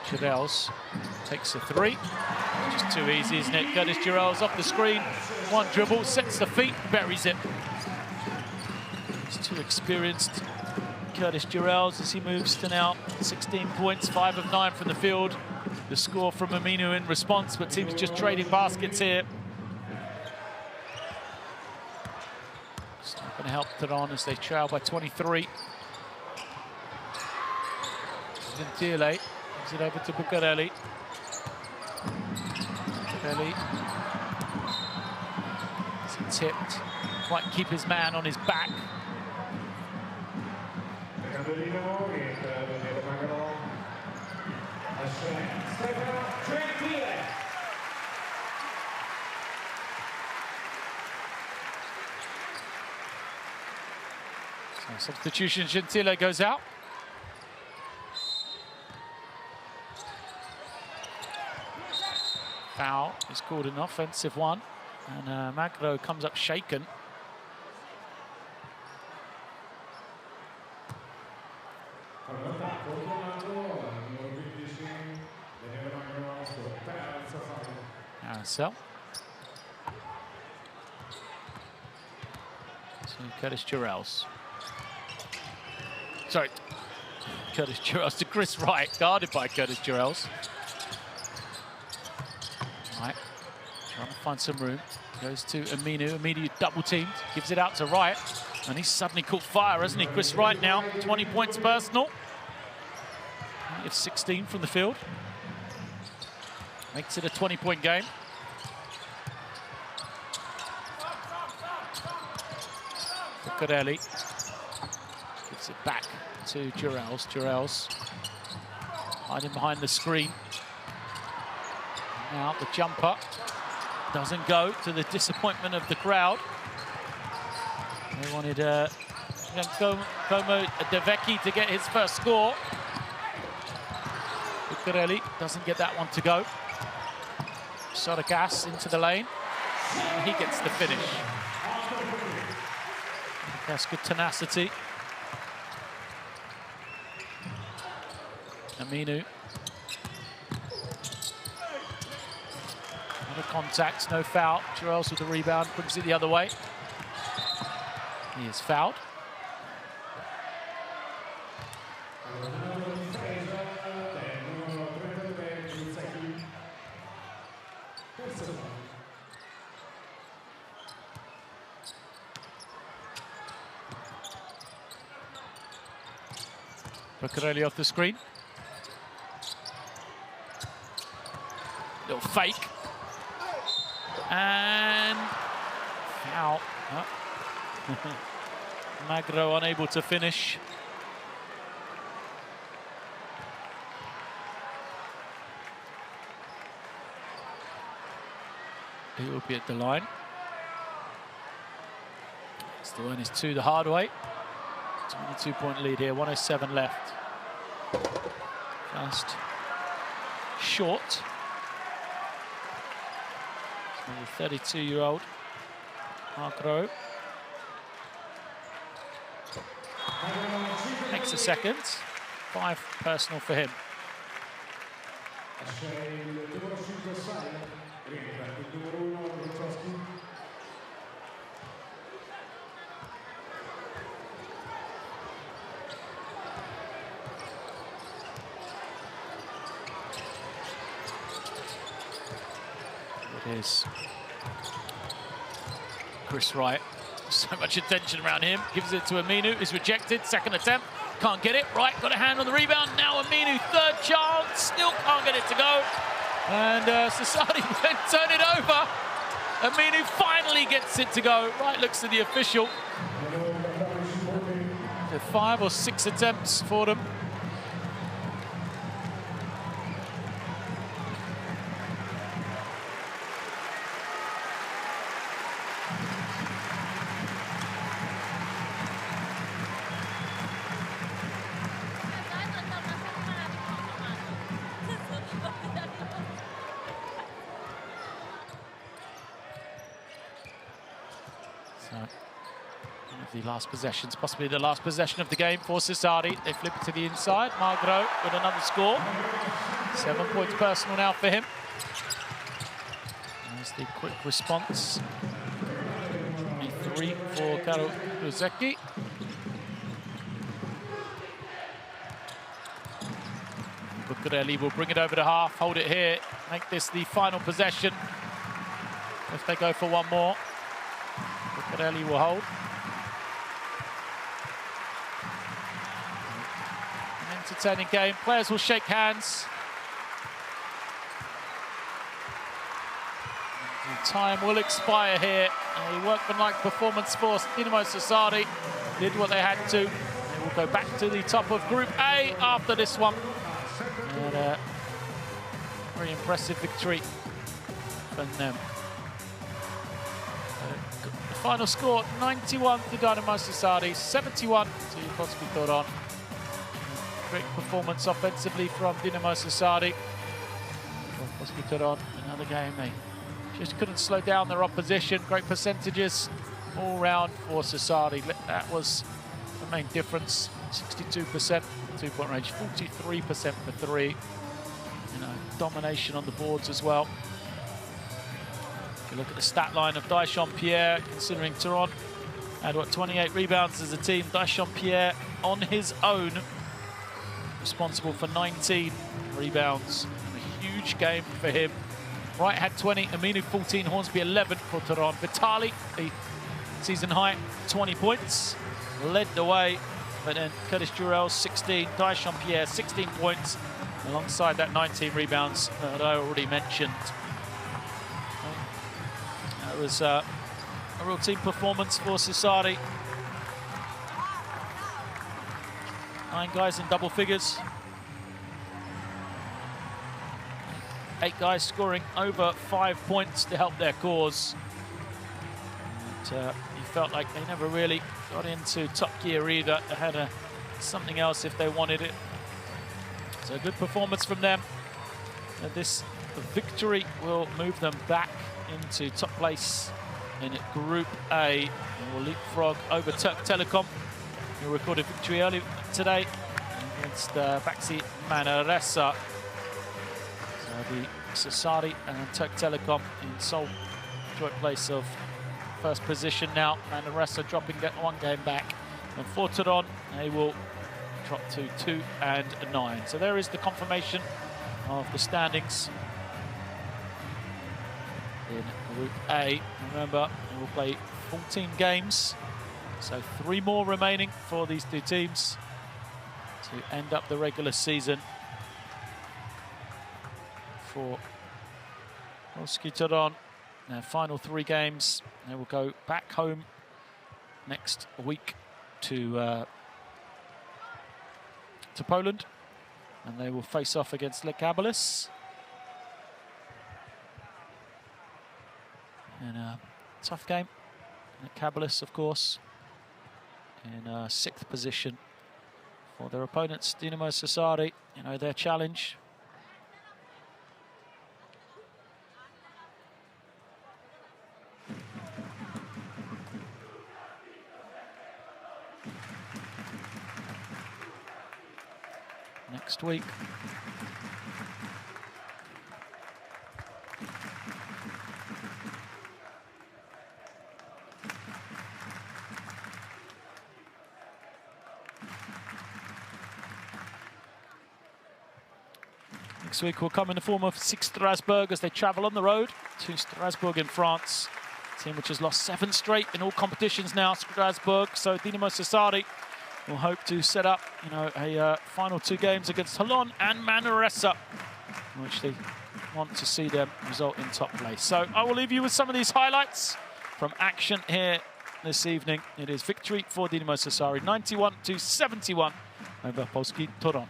Chirels takes a three. Just too easy, isn't it? Curtis Chirels off the screen. One dribble, sets the feet, buries it. He's too experienced. Curtis Chirels as he moves to now 16 points, 5 of 9 from the field. The score from Aminu in response, but teams just trading baskets here. It's not going to help Torun as they trail by 23. Gentile gives it over to Buccarelli. Buccarelli is tipped, quite keep his man on his back. So substitution, Gentile goes out. Foul is called an offensive one, and Magro comes up shaken. So Curtis Chirels. Sorry, Curtis Chirels to Chris Wright, guarded by Curtis Chirels. Right, Trying to find some room. Goes to Aminu. Aminu double teamed. Gives it out to Wright. And he's suddenly caught fire, hasn't he? Chris Wright now. 20 points personal. He has 16 from the field. Makes it a 20-point game. Bucarelli gives it back to Jurels. Jurels hiding behind the screen. Now the jumper doesn't go, to the disappointment of the crowd. They wanted Como Devecchi to get his first score. Bucarelli doesn't get that one to go. Sodakas into the lane, and he gets the finish. That's good tenacity. Aminu. Not a contact, no foul. Jurels with the rebound, brings it the other way. He is fouled. Bucarelli off the screen. Little fake. And foul. Oh. Magro unable to finish. He will be at the line. Still earn his two the hard way. 22-point lead here, 1:07 left. First short. The 32-year-old Magro. Makes a second. 5 personal for him. It is Chris Wright. So much attention around him. Gives it to Aminu. Is rejected. Second attempt. Can't get it. Wright got a hand on the rebound. Now Aminu, third chance. Still can't get it to go. And Sassari then turn it over. Aminu finally gets it to go. Wright looks to the official. So 5 or 6 attempts for them. One of the last possessions, possibly the last possession of the game for Sassari. They flip it to the inside. Magro with another score. 7 points personal now for him. There's the quick response. 3 for Caro Luzecki. Bucarelli will bring it over to half, hold it here, make this the final possession. If they go for one more, Bucarelli will hold. An entertaining game. Players will shake hands. And time will expire here. A workmanlike performance for Dinamo Sassari. Did what they had to. They will go back to the top of Group A after this one. And a very impressive victory from them. The final score, 91 to Dinamo Sassari, 71 to Polski Torun. Great performance offensively from Dinamo Sassari. Polski Torun, another game, they just couldn't slow down their opposition. Great percentages all round for Sassari. That was the main difference. 62% two-point range, 43% for 3. You know, domination on the boards as well. If you look at the stat line of Daichamp-Pierre, considering Torun had, what, 28 rebounds as a team. Daichamp-Pierre on his own, responsible for 19 rebounds. A huge game for him. Wright had 20, Aminu 14, Hornsby 11 for Torun. Vitali, a season high, 20 points, led the way. But then Curtis Jurel, 16, Dai Jean-Pierre, 16 points, alongside that 19 rebounds that I already mentioned. That was a real team performance for Sassari. 9 guys in double figures. 8 guys scoring over 5 points to help their cause. And, you felt like they never really got into top gear either. They had something else if they wanted it. So a good performance from them. And this victory will move them back into top place in Group A. And will leapfrog over Turk Telekom, who recorded victory early today against Baxi Manresa. So the Sassari and Turk Telekom in sole joint place of first position now. Manresa dropping 1 game back. And for Torun, they will drop to 2 and 9. So there is the confirmation of the standings in Group A. Remember, we will play 14 games. So 3 more remaining for these 2 teams to end up the regular season. For Polski Torun, their final 3 games. They will go back home next week to Poland, and they will face off against Lekabelis in a tough game. Lekabelis, of course, in 6th position for their opponents, Dinamo Sassari. You know, their challenge. Next week. Next week will come in the form of 6 Strasbourg as they travel on the road to Strasbourg in France. A team which has lost 7 straight in all competitions now, Strasbourg. So Dinamo Sassari will hope to set up, you know, a final 2 games against Toulon and Manresa, which they want to see them result in top place. So I will leave you with some of these highlights from action here this evening. It is victory for Dinamo Sassari, 91-71 over Polski Torun.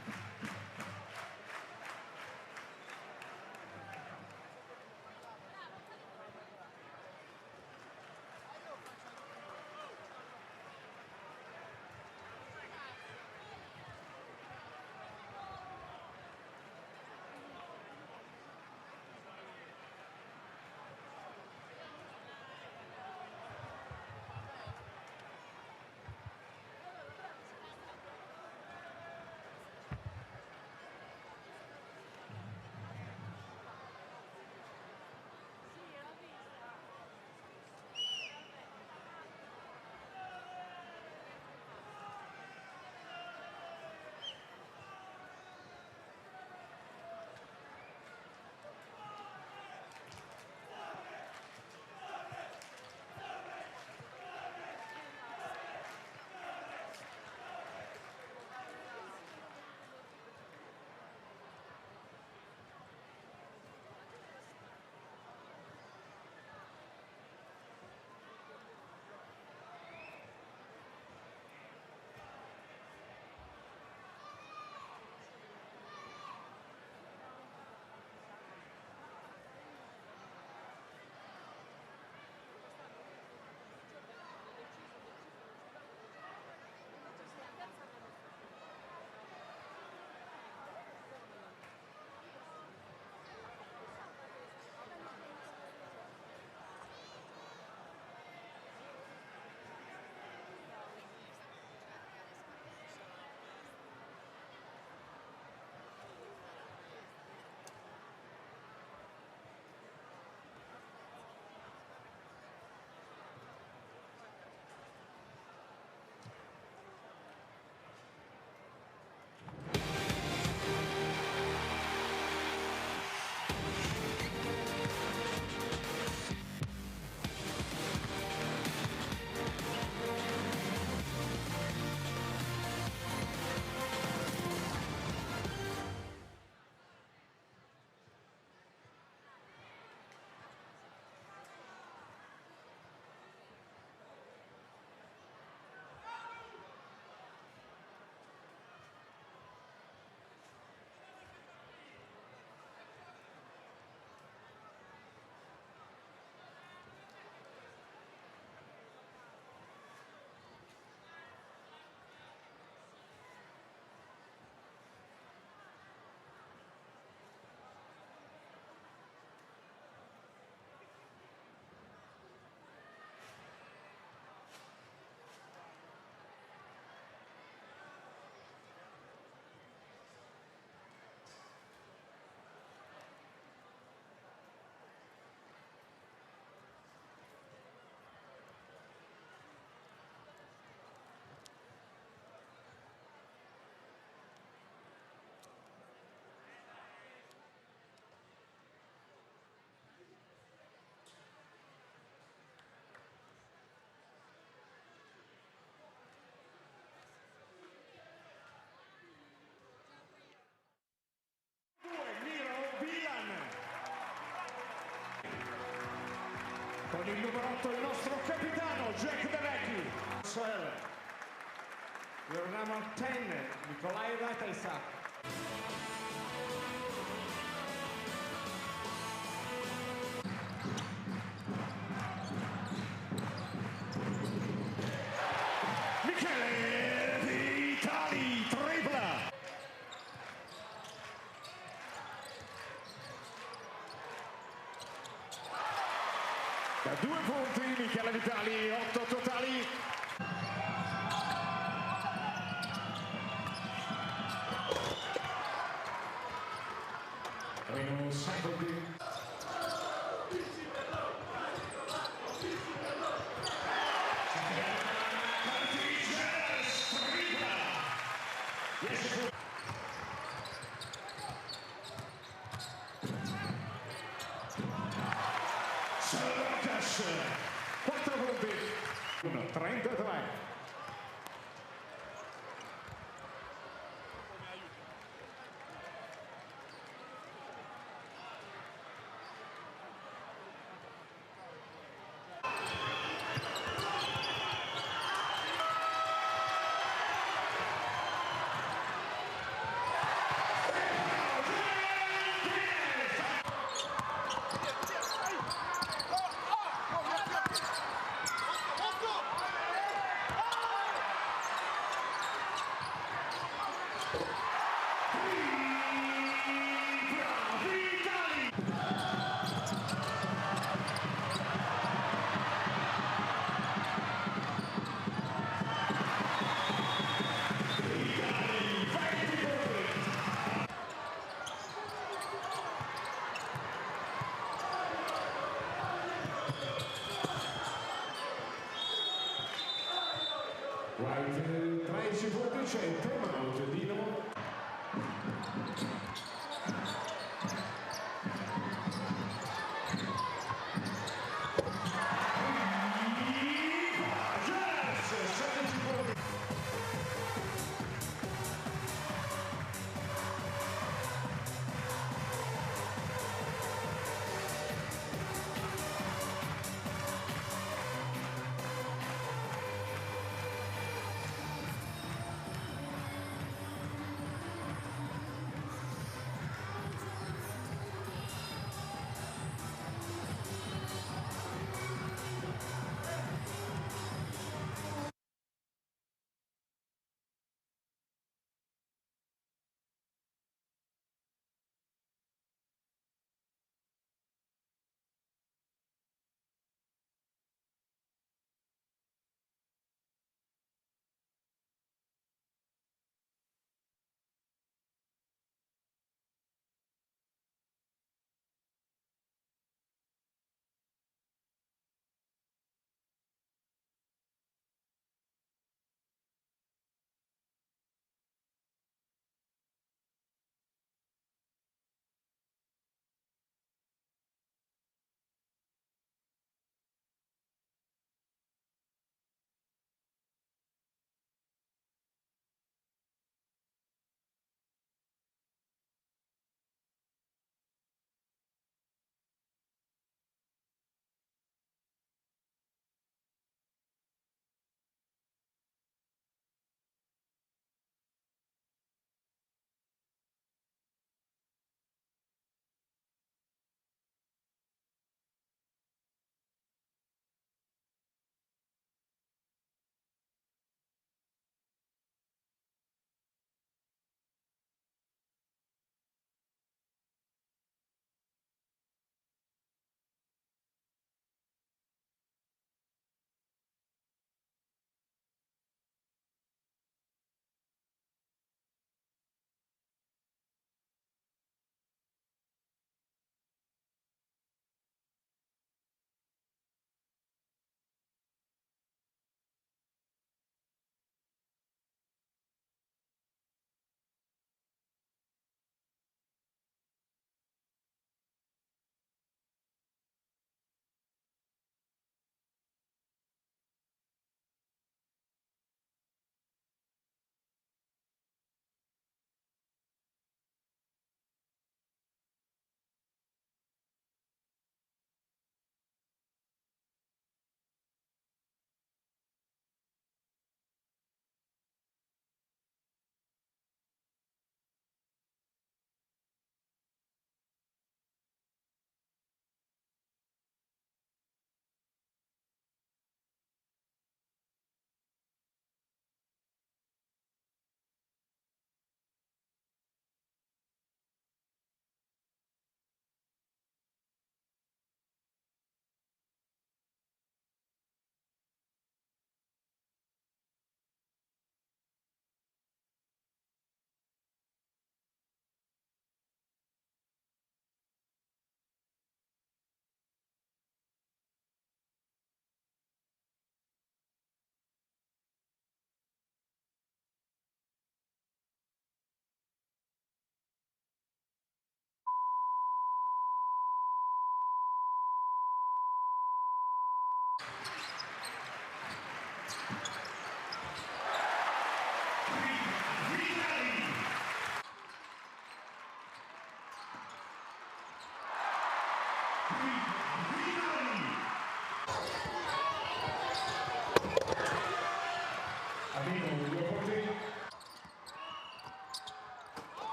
Con il numero 8 il nostro capitano Jack De Vecchi. Your number 10 Nikolai Ratajczak. Michele Vitali tripla. Da 2 punti Michele Vitali, 8 totali. Meno secondi. Sorokas 4 punti. 1-33. White 13 punti, c'è timeout Dinamo.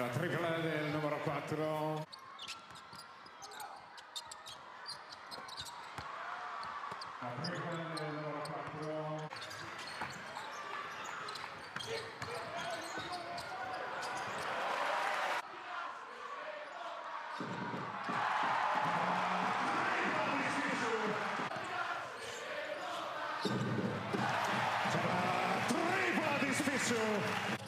La tripla del numero 4. La tripla del numero 4. Tripla di Sfiscio.